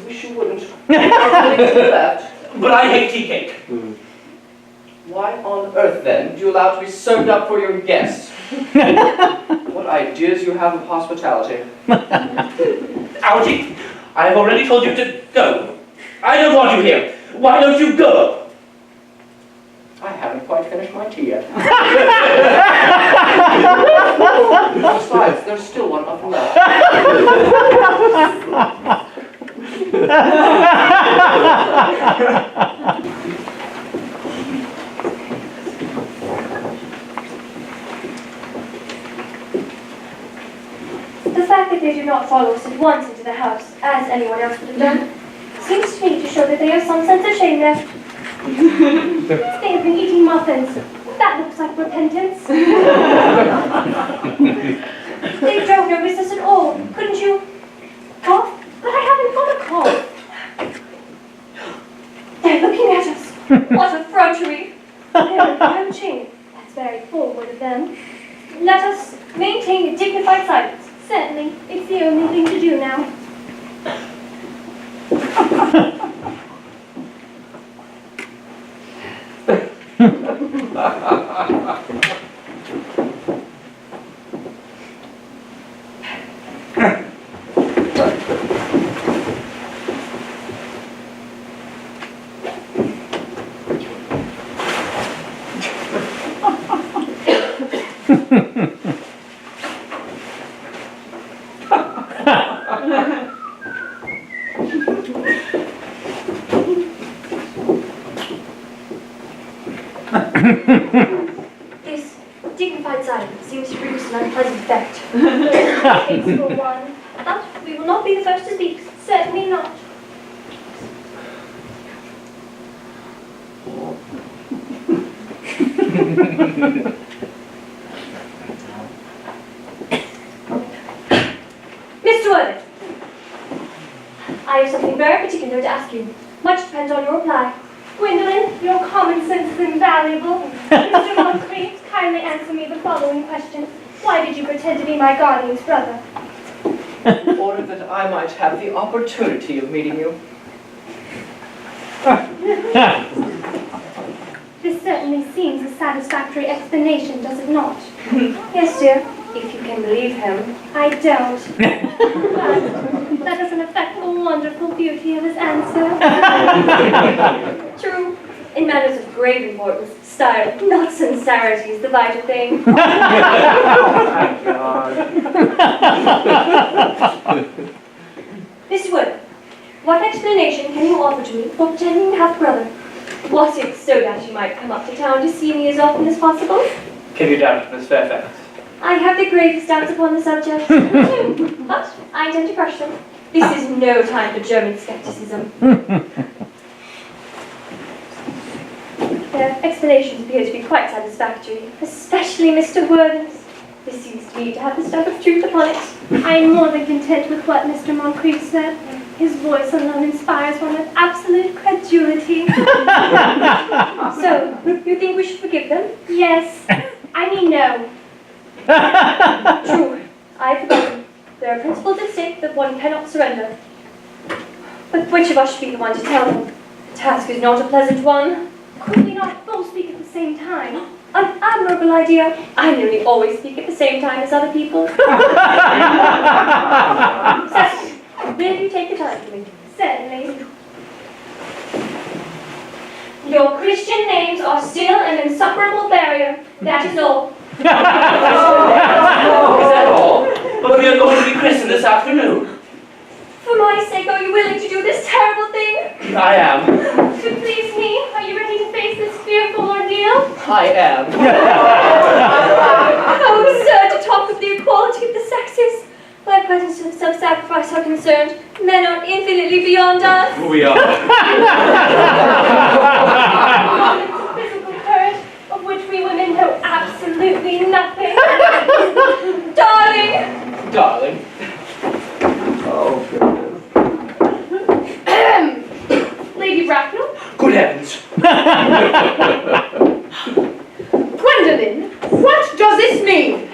wish you wouldn't. Left. But I hate tea cake. Why on earth, then, do you allow it to be served up for your guests? What ideas you have of hospitality. Algy, I have already told you to go. I don't want you here. Why don't you go? I haven't quite finished my tea yet. Besides, there's still one muffin left. The fact that they do not follow us at once into the house, as anyone else would have done, seems to me to show that they have some sense of shame left. They have been eating muffins. That looks like repentance. They don't notice us at all. Couldn't you cough? But I haven't got a cough. They're looking at us. What effrontery. They're approaching. That's very forward of them. Let us maintain a dignified silence. Certainly, it's the only thing to do now. This dignified silence seems to produce an unpleasant effect. Case for one, but we will not be the first to speak. Certainly not. Mr. Worthing, I have something very particular to ask you. Much depends on your reply. Gwendolyn, your common sense is invaluable. Mr. Moncrief, kindly answer me the following question. Why did you pretend to be my guardian's brother? In order that I might have the opportunity of meeting you. This certainly seems a satisfactory explanation, does it not? Yes, dear, if you can believe him. I don't. But that doesn't affect the wonderful beauty of his answer. True. In matters of grave importance, style, not sincerity, is the vital thing. Mr. Wood, what explanation can you offer to me for pretending to have a brother? Was it so that you might come up to town to see me as often as possible? Can you doubt it, Miss Fairfax? I have the gravest doubts upon the subject. But I intend to crush them. This is no time for German skepticism. Their explanations appear to be quite satisfactory, especially Mr. Worthing's. This seems to me to have the stuff of truth upon it. I am more than content with what Mr. Moncrief said. His voice alone inspires one with absolute credulity. So, you think we should forgive them? Yes. I mean no. True. I've forgotten. There are principles at stake that one cannot surrender. But which of us should be the one to tell them? The task is not a pleasant one. Could we not both speak at the same time? An admirable idea. I nearly always speak at the same time as other people. Cecily, will you take the time for me? Certainly. Your Christian names are still an insuperable barrier. That is all. Is that all? But we are going to be christened this afternoon. For my sake, are you willing to do this terrible thing? I am. To please me, are you ready to face this fearful ordeal? I am. How absurd to talk of the equality of the sexes. Where questions of self-sacrifice are concerned, men are infinitely beyond us. We are. Physical courage, of which we women know absolutely nothing. Darling! Darling. Oh, goodness. Lady Bracknell? Good heavens. Gwendolen, what does this mean?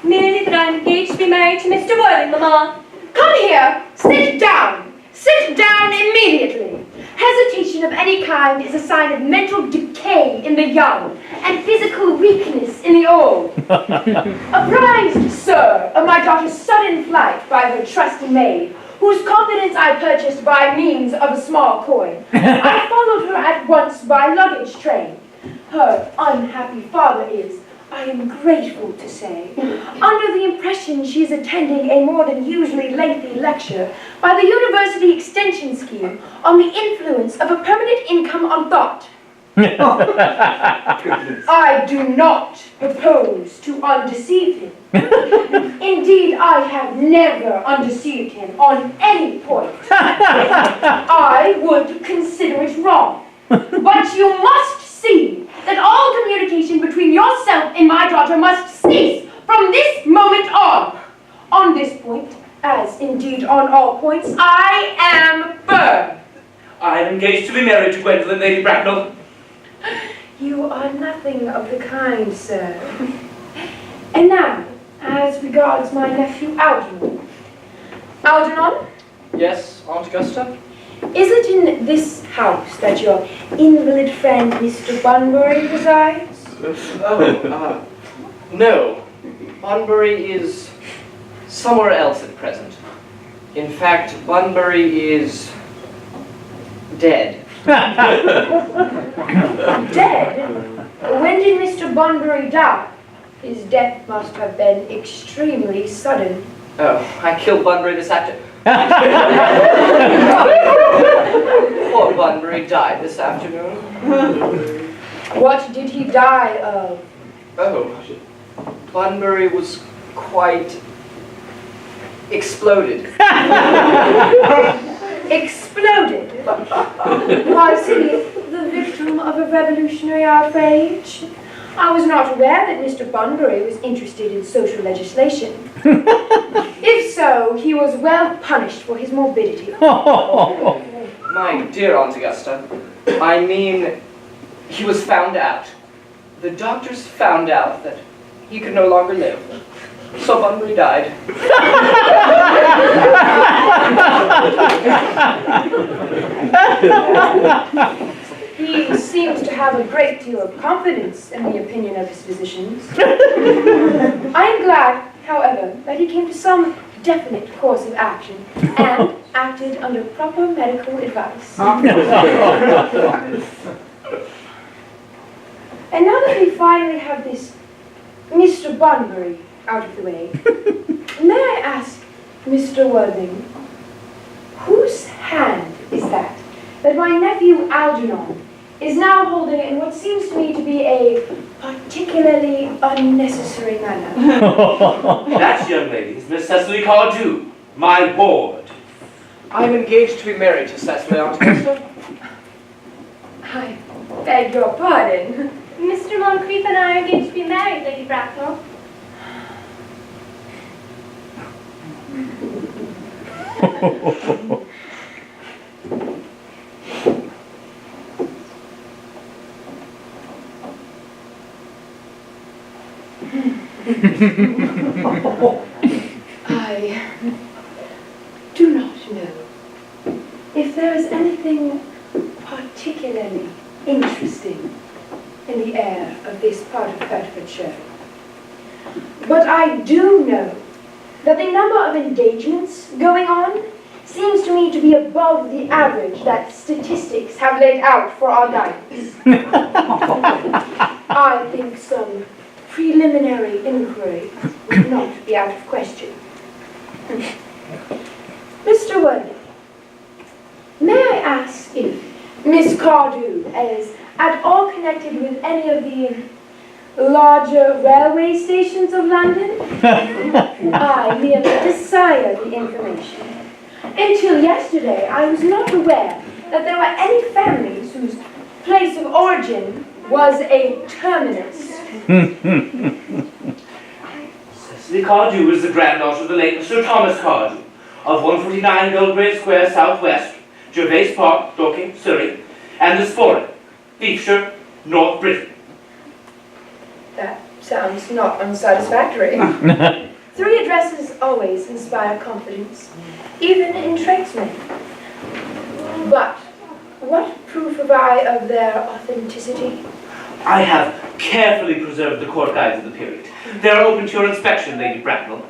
Merely that I am engaged to be married to Mr. Worthing, Mamma. Come here. Sit down. Sit down immediately. Hesitation of any kind is a sign of mental decay in the young and physical weakness in the old. Apprised, sir, of my daughter's sudden flight by her trusty maid, whose confidence I purchased by means of a small coin, I followed her at once by luggage train. Her unhappy father is, I am grateful to say, under the impression she is attending a more than usually lengthy lecture by the University Extension Scheme on the influence of a permanent income on thought. I do not propose to undeceive him. Indeed, I have never undeceived him on any point. I would consider it wrong. But you must see that all communication between yourself and my daughter must cease from this moment on. On this point, as indeed on all points, I am firm. I am engaged to be married to Gwendolen, Lady Bracknell. You are nothing of the kind, sir. And now, as regards my nephew Algernon. Algernon, Yes, Aunt Augusta? is it in this house that your invalid friend Mr. Bunbury resides? No. Bunbury is somewhere else at present. In fact, Bunbury is dead. Dead? When did Mr. Bunbury die? His death must have been extremely sudden. Oh, I killed Bunbury this afternoon. Poor Bunbury died this afternoon. What did he die of? Oh, Bunbury was quite exploded. Exploded? Was he the victim of a revolutionary outrage? I was not aware that Mr. Bunbury was interested in social legislation. If so, he was well punished for his morbidity. My dear Aunt Augusta, I mean, he was found out. The doctors found out that he could no longer live. So Bunbury died. He seems to have a great deal of confidence in the opinion of his physicians. I am glad, however, that he came to some definite course of action and acted under proper medical advice. And now that we finally have this Mr. Bunbury out of the way, may I ask Mr. Worthing, whose hand is that my nephew Algernon is now holding in what seems to me to be a particularly unnecessary manner? That young lady is Miss Cecily Cardew, my ward. I'm engaged to be married to Cecily, Aunt Hester. I beg your pardon. Mr. Moncrief and I are engaged to be married, Lady Bracknell. I do not know if there is anything particularly interesting in the air of this part of Hertfordshire. But I do know that the number of engagements going on seems to me to be above the average that statistics have laid out for our guidance. I think some preliminary inquiry would not be out of question. Mr. Worthing, may I ask if Miss Cardew is at all connected with any of the larger railway stations of London? I merely desire the information. Until yesterday, I was not aware that there were any families whose place of origin was a terminus. Cecily Cardew is the granddaughter of the late Sir Thomas Cardew, of 149 Belgrave Square, South-West, Gervase Park, Dorking, Surrey, and the Sporran, Thiefshire, North Britain. That sounds not unsatisfactory. 3 addresses always inspire confidence, even in tradesmen. But what proof have I of their authenticity? I have carefully preserved the court guides of the period. They are open to your inspection, Lady Bracknell.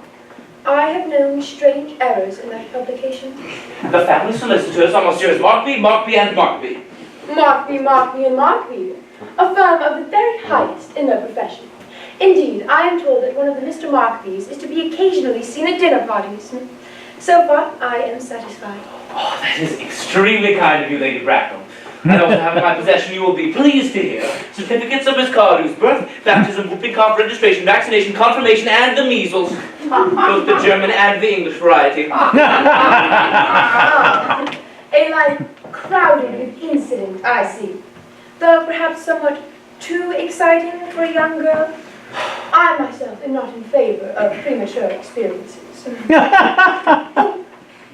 I have known strange errors in that publication. The family solicitors are Messrs. Markby, Markby, and Markby. Markby, Markby, and Markby, a firm of the very highest in their profession. Indeed, I am told that one of the Mr. Markbys is to be occasionally seen at dinner parties. So far, I am satisfied. Oh, that is extremely kind of you, Lady Bracknell. I also have in my possession, you will be pleased to hear, certificates of Miss Cardew's birth, baptism, whooping cough, registration, vaccination, confirmation, and the measles. Both the German and the English variety. A life crowded with incident, I see. Though perhaps somewhat too exciting for a young girl. I myself am not in favor of premature experiences. Oh,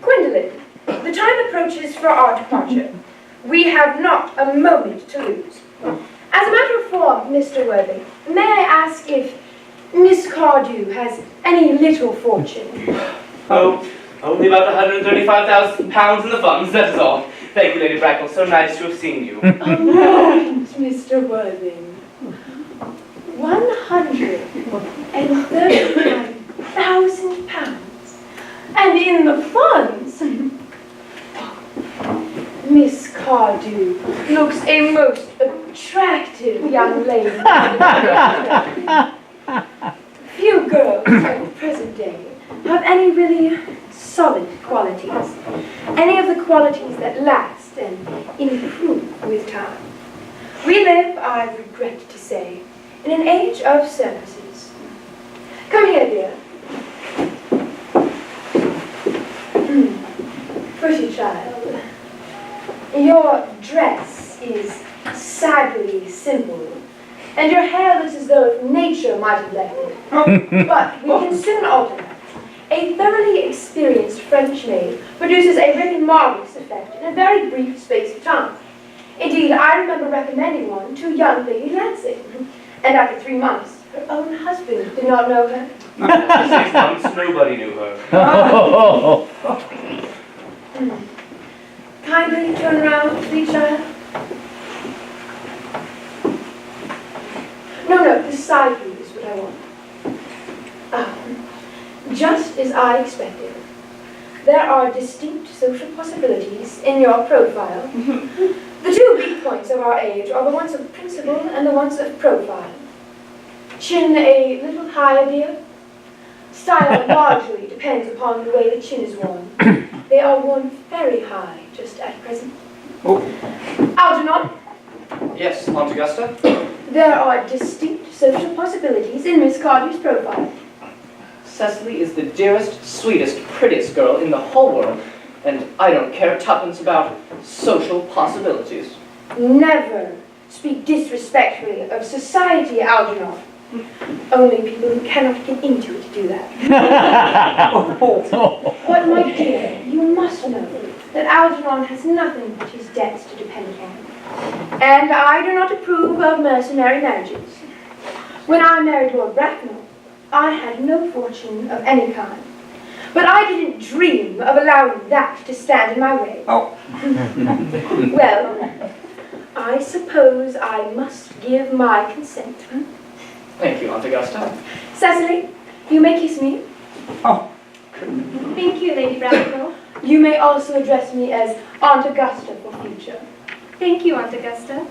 Gwendolen, the time approaches for our departure. We have not a moment to lose. As a matter of form, Mr. Worthing, may I ask if Miss Cardew has any little fortune? Oh, only about £135,000 in the funds, that is all. Thank you, Lady Bracknell. So nice to have seen you. A moment, Mr. Worthing. £135,000. And in the funds? Miss Cardew looks a most attractive young lady. Few girls of the present day have any really solid qualities. Any of the qualities that last and improve with time. We live, I regret to say, in an age of surfaces. Come here, dear. Pretty child. Your dress is sadly simple, and your hair looks as though if nature might have left it. But we can soon alter that. A thoroughly experienced French maid produces a really marvelous effect in a very brief space of time. Indeed, I remember recommending one to young Lady Lansing, and after 3 months, her own husband did not know her. After 6 months, nobody knew her. Kindly turn around, sweet child. precisely is what I want. Just as I expected, there are distinct social possibilities in your profile. The two weak points of our age are the ones of principle and the ones of profile. Chin a little higher, dear. Style largely depends upon the way the chin is worn. They are worn very high just at present. Algernon, Yes, Aunt Augusta? there are distinct social possibilities in Miss Cardew's profile. Cecily is the dearest, sweetest, prettiest girl in the whole world, and I don't care tuppence about social possibilities. Never speak disrespectfully of society, Algernon. Only people who cannot get into it do that. But my dear, you must know that Algernon has nothing but his debts to depend upon. And I do not approve of mercenary marriages. When I married Lord Bracknell, I had no fortune of any kind. But I didn't dream of allowing that to stand in my way. Well, I suppose I must give my consent. Thank you, Aunt Augusta. Cecily, you may kiss me. Thank you, Lady Bracknell. You may also address me as Aunt Augusta for future. Thank you, Aunt Augusta.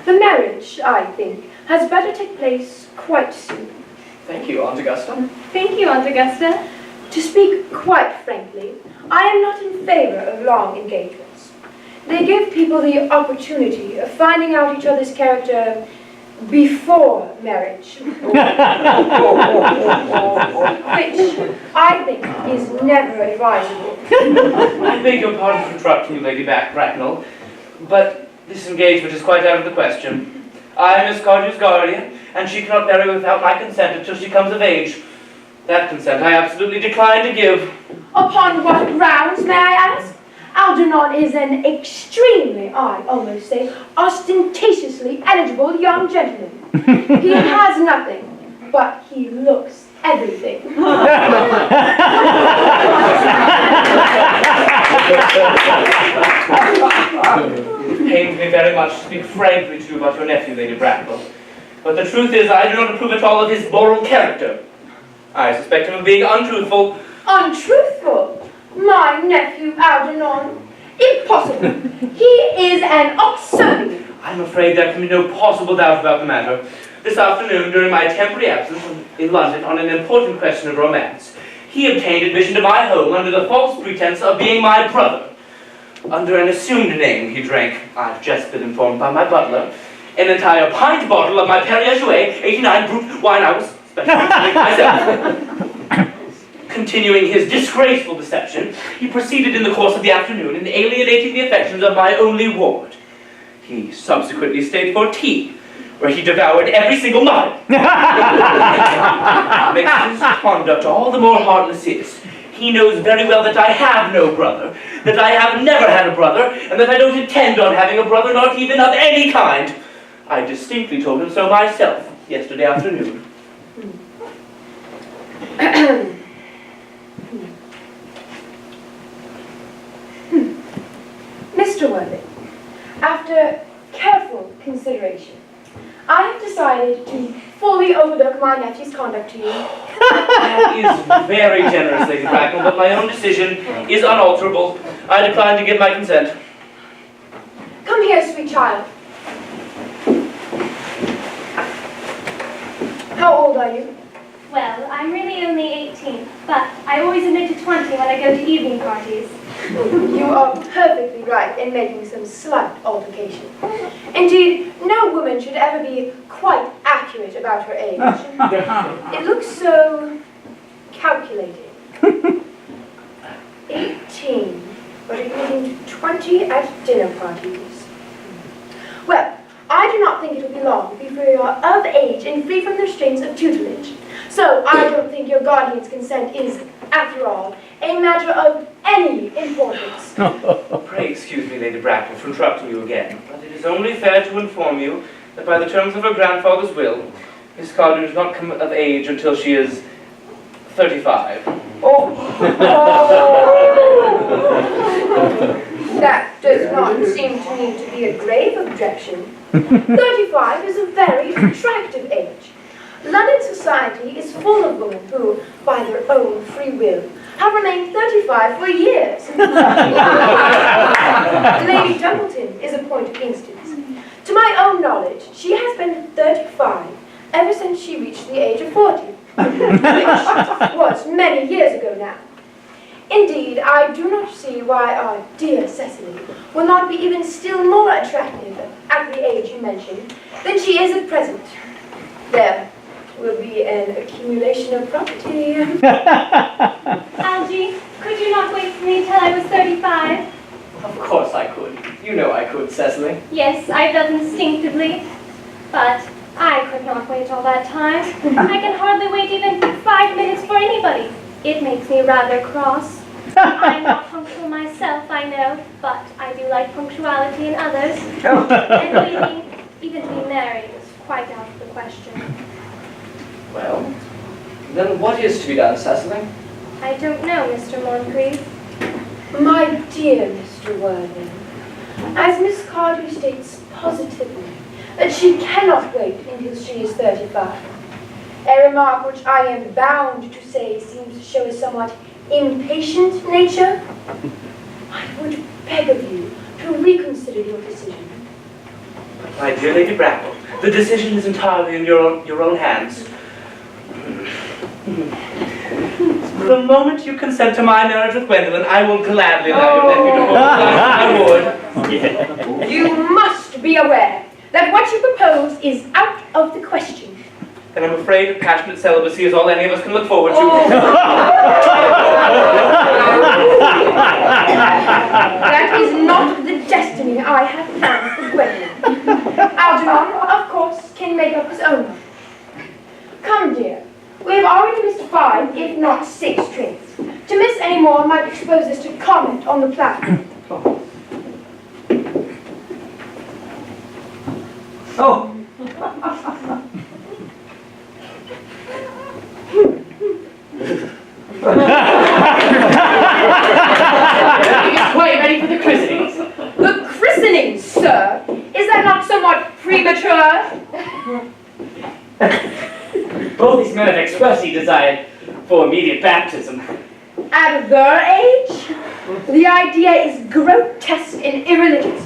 The marriage, I think, has better take place quite soon. Thank you, Aunt Augusta. Thank you, Aunt Augusta. To speak quite frankly, I am not in favor of long engagements. They give people the opportunity of finding out each other's character before marriage. Which I think is never advisable. I beg your pardon for interrupting you, Lady Bracknell, but this engagement is quite out of the question. I am Miss Cardew's guardian, and she cannot marry without my consent until she comes of age. That consent I absolutely decline to give. Upon what grounds, may I ask? Algernon is an extremely, I almost say, ostentatiously eligible young gentleman. He has nothing, but he looks everything. It pains me very much to speak frankly to you about your nephew, Lady Bracknell. But the truth is, I do not approve at all of his moral character. I suspect him of being untruthful. Untruthful? My nephew Algernon? Impossible. He is an Oxonian. I'm afraid there can be no possible doubt about the matter. This afternoon, during my temporary absence in London on an important question of romance, he obtained admission to my home under the false pretense of being my brother. Under an assumed name, he drank, I've just been informed by my butler, an entire pint bottle of my Perrier-Jouet 89 brut wine I was specially drinking myself. Continuing his disgraceful deception, he proceeded in the course of the afternoon in alienating the affections of my only ward. He subsequently stayed for tea, where he devoured every single mug. What makes his conduct all the more heartless is, he knows very well that I have no brother, that I have never had a brother, and that I don't intend on having a brother, not even of any kind. I distinctly told him so myself yesterday afternoon. Mr. Worthing, after careful consideration, I have decided to fully overlook my nephew's conduct to you. That is very generous, Lady Bracknell, but my own decision is unalterable. I decline to give my consent. Come here, sweet child. How old are you? Well, I'm really only 18, but I always admit to 20 when I go to evening parties. You are perfectly right in making some slight altercation. Indeed, no woman should ever be quite accurate about her age. It looks so calculating. 18, but admitting to 20 at dinner parties. Well, I do not think it will be long before you are of age and free from the restraints of tutelage. So I don't think your guardian's consent is, after all, a matter of any importance. Pray excuse me, Lady Bracknell, for interrupting you again, but it is only fair to inform you that by the terms of her grandfather's will, Miss Cardew does not come of age until she is 35. That does not seem to me to be a grave objection. 35 is a very attractive age. London society is full of women who, by their own free will, have remained 35 for years. Lady Dumbleton is a point of instance. To my own knowledge, she has been 35 ever since she reached the age of 40, which was many years ago now. Indeed, I do not see why our dear Cecily will not be even still more attractive at the age you mentioned than she is at present. There will be an accumulation of property. Algie, could you not wait for me till I was 35? Of course I could. You know I could, Cecily. Yes, I felt instinctively. But I could not wait all that time. I can hardly wait even 5 minutes for anybody. It makes me rather cross. I'm not punctual myself, I know, but I do like punctuality in others. And waiting, even to be married, is quite out of the question. Well, then what is to be done, Cecily? I don't know, Mr. Moncrief. My dear Mr. Worthing, as Miss Cardew states positively that she cannot wait until she is 35, a remark which I am bound to say seems to show a somewhat impatient nature, I would beg of you to reconsider your decision. My dear Lady Bracknell, the decision is entirely in your own hands. The moment you consent to my marriage with Gwendolyn, I will gladly allow your nephew to hold I would. You must be aware that what you propose is out of the question. And I'm afraid that passionate celibacy is all any of us can look forward to. That is not the destiny I have planned for Gwendolyn. Algernon, of course, can make up his own mind. Come, dear. We have already missed 5, if not 6 trains. To miss any more might expose us to comment on the platform. Oh! He's quite ready for the christenings. The christenings, sir? Is that not somewhat premature? Both these men have expressly desired for immediate baptism. At their age? The idea is grotesque and irreligious.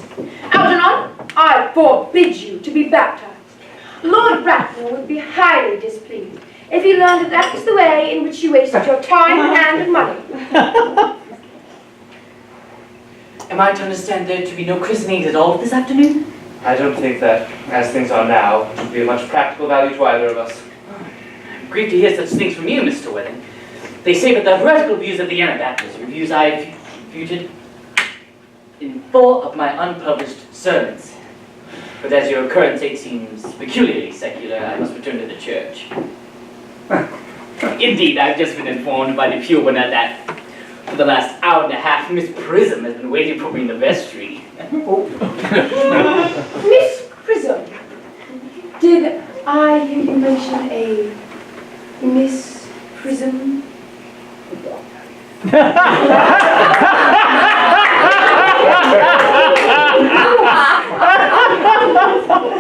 Algernon, I forbid you to be baptized. Lord Bracknell would be highly displeased if he learned that that was the way in which you wasted your time and money. Am I to understand there to be no christenings at all this afternoon? I don't think that, as things are now, it would be of much practical value to either of us. I'm grieved to hear such things from you, Mr. Wedding. They say that the heretical views of the Anabaptists are views I have refuted in 4 of my unpublished sermons. But as your current state seems peculiarly secular, I must return to the church. Indeed, I've just been informed by the pew-winner that for the last hour and a half, Miss Prism has been waiting for me in the vestry. Miss Prism, did I hear you mention a Miss Prism?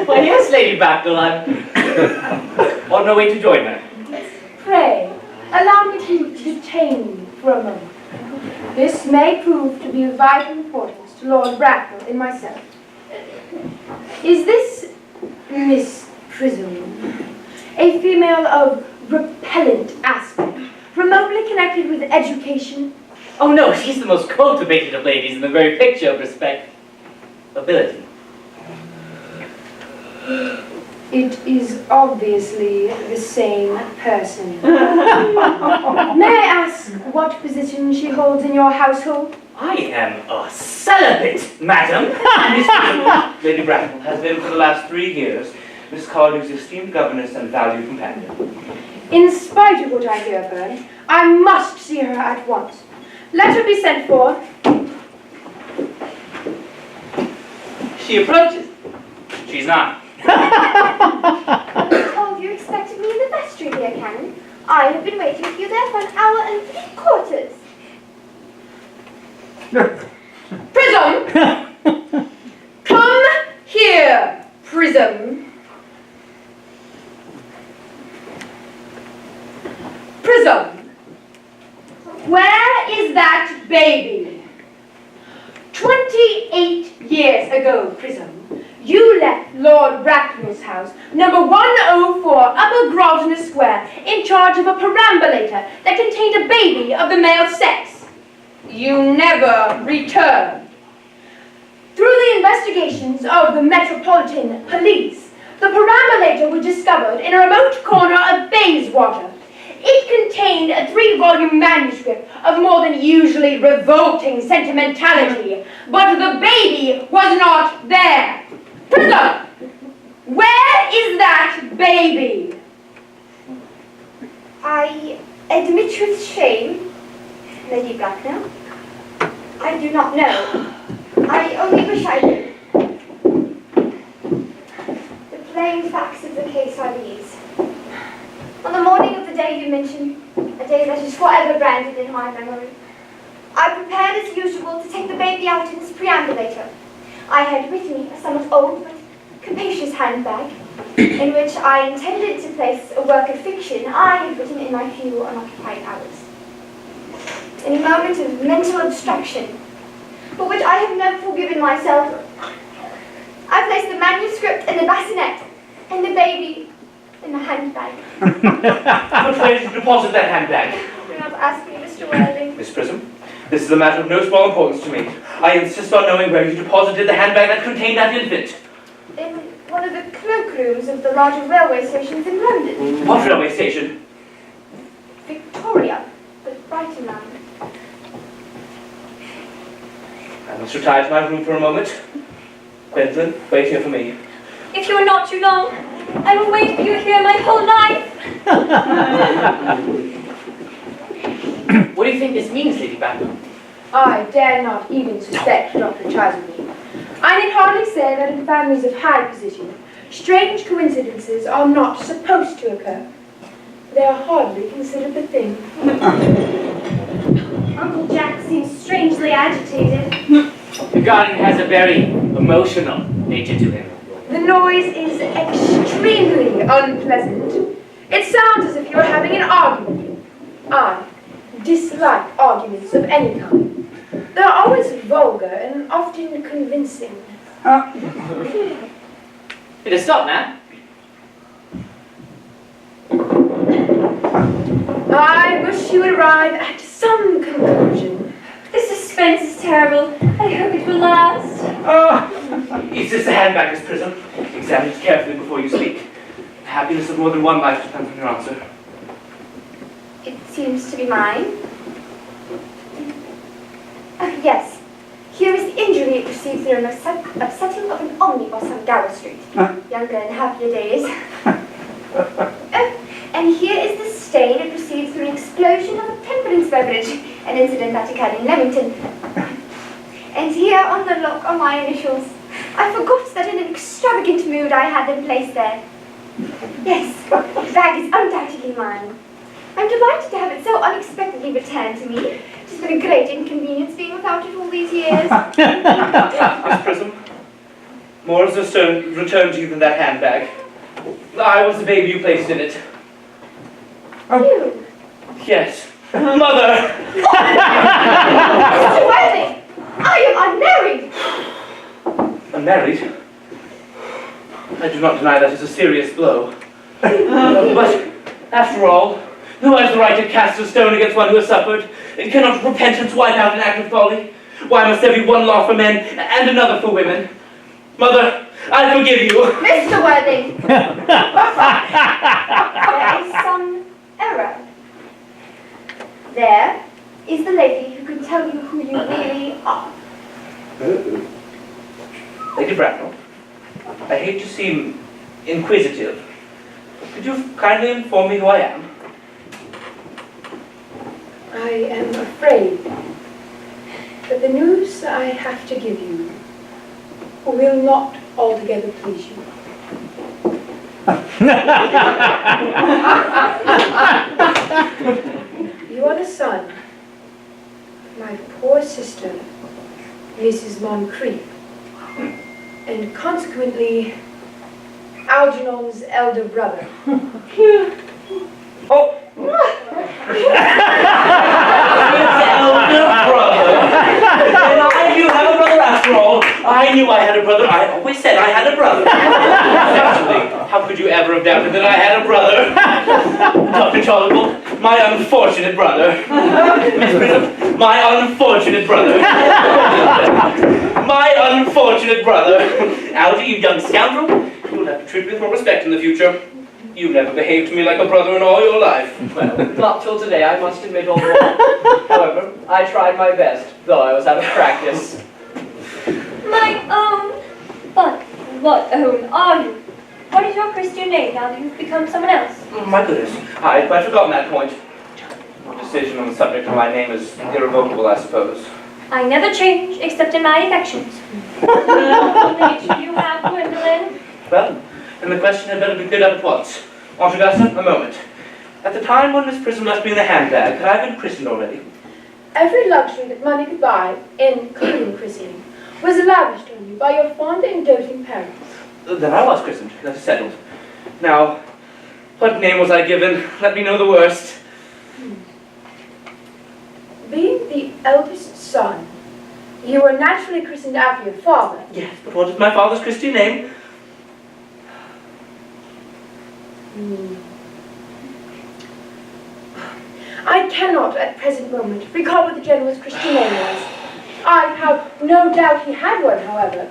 Why, yes, Lady Bracknell, I'm on my way to join her. Pray, allow me to detain you for a moment. This may prove to be of vital importance to Lord Bracknell and myself. Is this Miss Prism a female of repellent aspect, remotely connected with education? Oh no, she's the most cultivated of ladies in the very picture of respectability. It is obviously the same person. May I ask what position she holds in your household? I am a celibate, madam. Miss Lady Bracknell has been for the last 3 years Miss Cardew's esteemed governess and valued companion. In spite of what I hear of her, I must see her at once. Let her be sent for. She approaches. She's not. Oh, you expected me in the vestry, dear Canon. I have been waiting for you there for 1 hour and 3/4. Prism! Come here, Prism. Prism, where is that baby? 28 years ago, Prism, you left Lord Bracknell's house, number 104, Upper Grosvenor Square, in charge of a perambulator that contained a baby of the male sex. You never returned. Through the investigations of the Metropolitan Police, the perambulator was discovered in a remote corner of Bayswater. It contained a 3-volume manuscript of more than usually revolting sentimentality, but the baby was not there. Prism, where is that baby? I admit with shame, Lady Bracknell, I do not know. I only wish I knew. The plain facts of the case are these. On the morning of the day you mentioned, a day that is forever branded in my memory, I prepared as usual to take the baby out in his perambulator. I had with me a somewhat old but capacious handbag, in which I intended to place a work of fiction I had written in my few unoccupied hours. In a moment of mental abstraction, for which I have never forgiven myself, I placed the manuscript in the bassinet and the baby in the handbag. But where did you deposit that handbag? Do not ask me, Mr. Worthing. Miss Prism, this is a matter of no small importance to me. I insist on knowing where you deposited the handbag that contained that infant. In one of the cloakrooms of the larger railway stations in London. What railway station? Victoria, the Brighton line. I must retire to my room for a moment. Gwendolyn, wait here for me. If you are not too long, I will wait for you here my whole life. What do you think this means, Lady Bracknell? I dare not even suspect Dr. Chasuble. I need hardly say that in families of high position, strange coincidences are not supposed to occur. They are hardly considered the thing. Uncle Jack seems strangely agitated. The guardian has a very emotional nature to him. The noise is extremely unpleasant. It sounds as if you were having an argument. I dislike arguments of any kind. They are always vulgar and often convincing. It has stopped now. I wish you would arrive at some conclusion. The suspense is terrible. I hope it will last. Is this the handbag, Miss Prism? Examine it carefully before you speak. The happiness of more than one life depends on your answer. It seems to be mine. Yes. Here is the injury it received through an upsetting of an omnibus on Gower Street. Younger and happier days. And here is the stain it received through an explosion of a temperance beverage, an incident that occurred in Leamington. And here on the lock are my initials. I forgot that in an extravagant mood I had them placed there. Yes, the bag is undoubtedly mine. I'm delighted to have it so unexpectedly returned to me. It has been a great inconvenience being without it all these years. Miss Prism, more is returned to you than that handbag. I was the baby you placed in it. You? Yes. Mother! Mr. Worthing! I am unmarried! Unmarried? I do not deny that is a serious blow. But, after all, who has the right to cast a stone against one who has suffered? Cannot repentance wipe out an act of folly? Why must there be one law for men and another for women? Mother, I forgive you. Mr. Worthing! There is some error. There is the lady who can tell you who you really are. Lady Bracknell, I hate to seem inquisitive. Could you kindly inform me who I am? I am afraid that the news I have to give you will not altogether please you. You are the son of my poor sister, Mrs. Moncrief, and consequently Algernon's elder brother. Oh! knew I had a brother. I always said I had a brother. Actually, how could you ever have doubted that I had a brother? Dr. Charlable, my unfortunate brother. Miss Prism, my unfortunate brother. My unfortunate brother. Algy, you young scoundrel, you will have to treat me with more respect in the future. You never behaved to me like a brother in all your life. Well, not till today, I must admit, old boy. However, I tried my best, though I was out of practice. My own. But what own are you? What is your Christian name now that you've become someone else? Oh, my goodness, I had quite forgotten that point. Your decision on the subject of my name is irrevocable, I suppose. I never change except in my affections. What nature you have, Gwendolyn? Well, then the question had better be cleared up at once. Aunt Augusta, a moment. At the time when Miss Prism left me in the handbag, had I been christened already? Every luxury that money could buy, including christening, was lavished on you by your fond and doting parents. Then I was christened. That is settled. Now, what name was I given? Let me know the worst. Being the eldest son, you were naturally christened after your father. Yes, but what is my father's Christian name? I cannot, at present moment, recall what the General's Christian name was. I have no doubt he had one, however.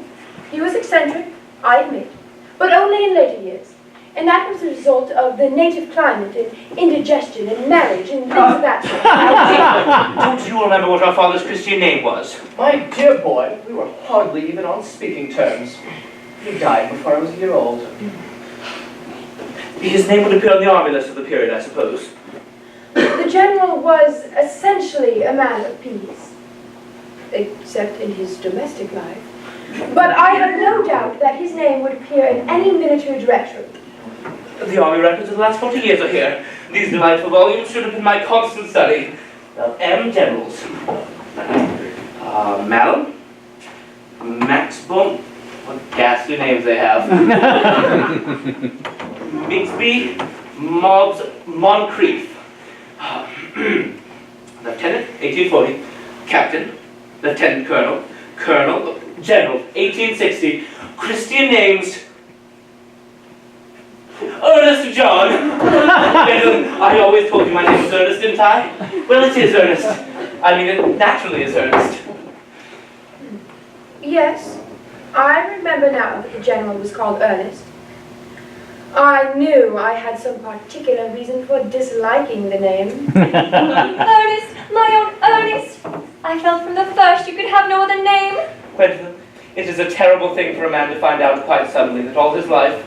He was eccentric, I admit, but only in later years. And that was the result of the native climate and indigestion and marriage and things of that sort. Don't you remember what our father's Christian name was? My dear boy, we were hardly even on speaking terms. He died before I was a year old. His name would appear on the army list of the period, I suppose. The General was essentially a man of peace, except in his domestic life. But I have no doubt that his name would appear in any military directory. The army records of the last 40 years are here. These delightful volumes should have been my constant study. M. Generals. Malum. Maxbone. What ghastly names they have. Migsby. Mobbs. Moncrief. Lieutenant, 1840. Captain. Lieutenant Colonel. Colonel. General, 1860. Christian names. Ernest John. I always told you my name was Ernest, didn't I? Well, it is Ernest. I mean, it naturally is Ernest. Yes, I remember now that the General was called Ernest. I knew I had some particular reason for disliking the name. Ernest, my own Ernest. I felt from the first you could have no other name. Gwendolyn, it is a terrible thing for a man to find out quite suddenly that all his life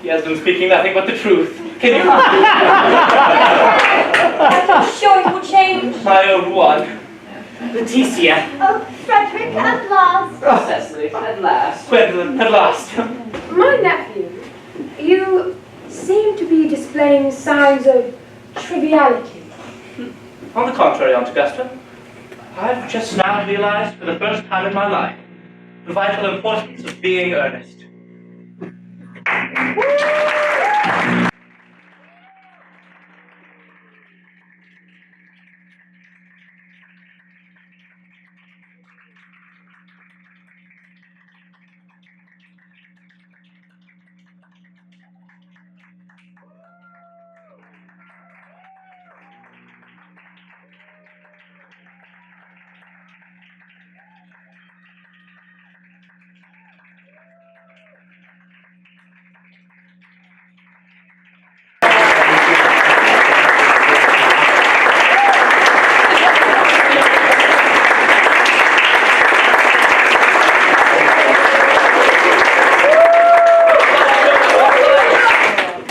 he has been speaking nothing but the truth. Can you? I'm sure it will change. My own one. Leticia. Oh, Frederick, at last. Cecily, at last. Gwendolyn, at last. My nephew, you seem to be displaying signs of triviality. On the contrary, Aunt Augusta, I've just now realized for the first time in my life the vital importance of being earnest.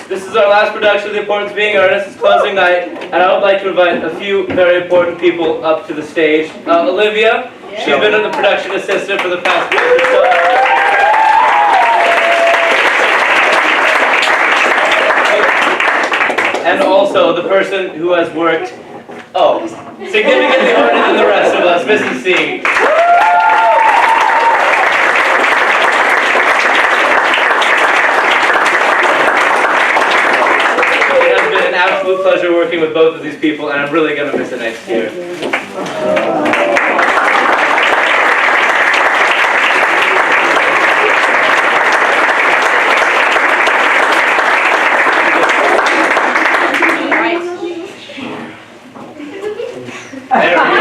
This is our last production of The Importance of Being Earnest. It's closing night, and I would like to invite a few very important people up to the stage. Olivia, she's been the production assistant for the past week or so. And also the person who has worked, significantly harder than the rest of us, Mrs. C. Absolute pleasure working with both of these people, and I'm really going to miss it next year. There he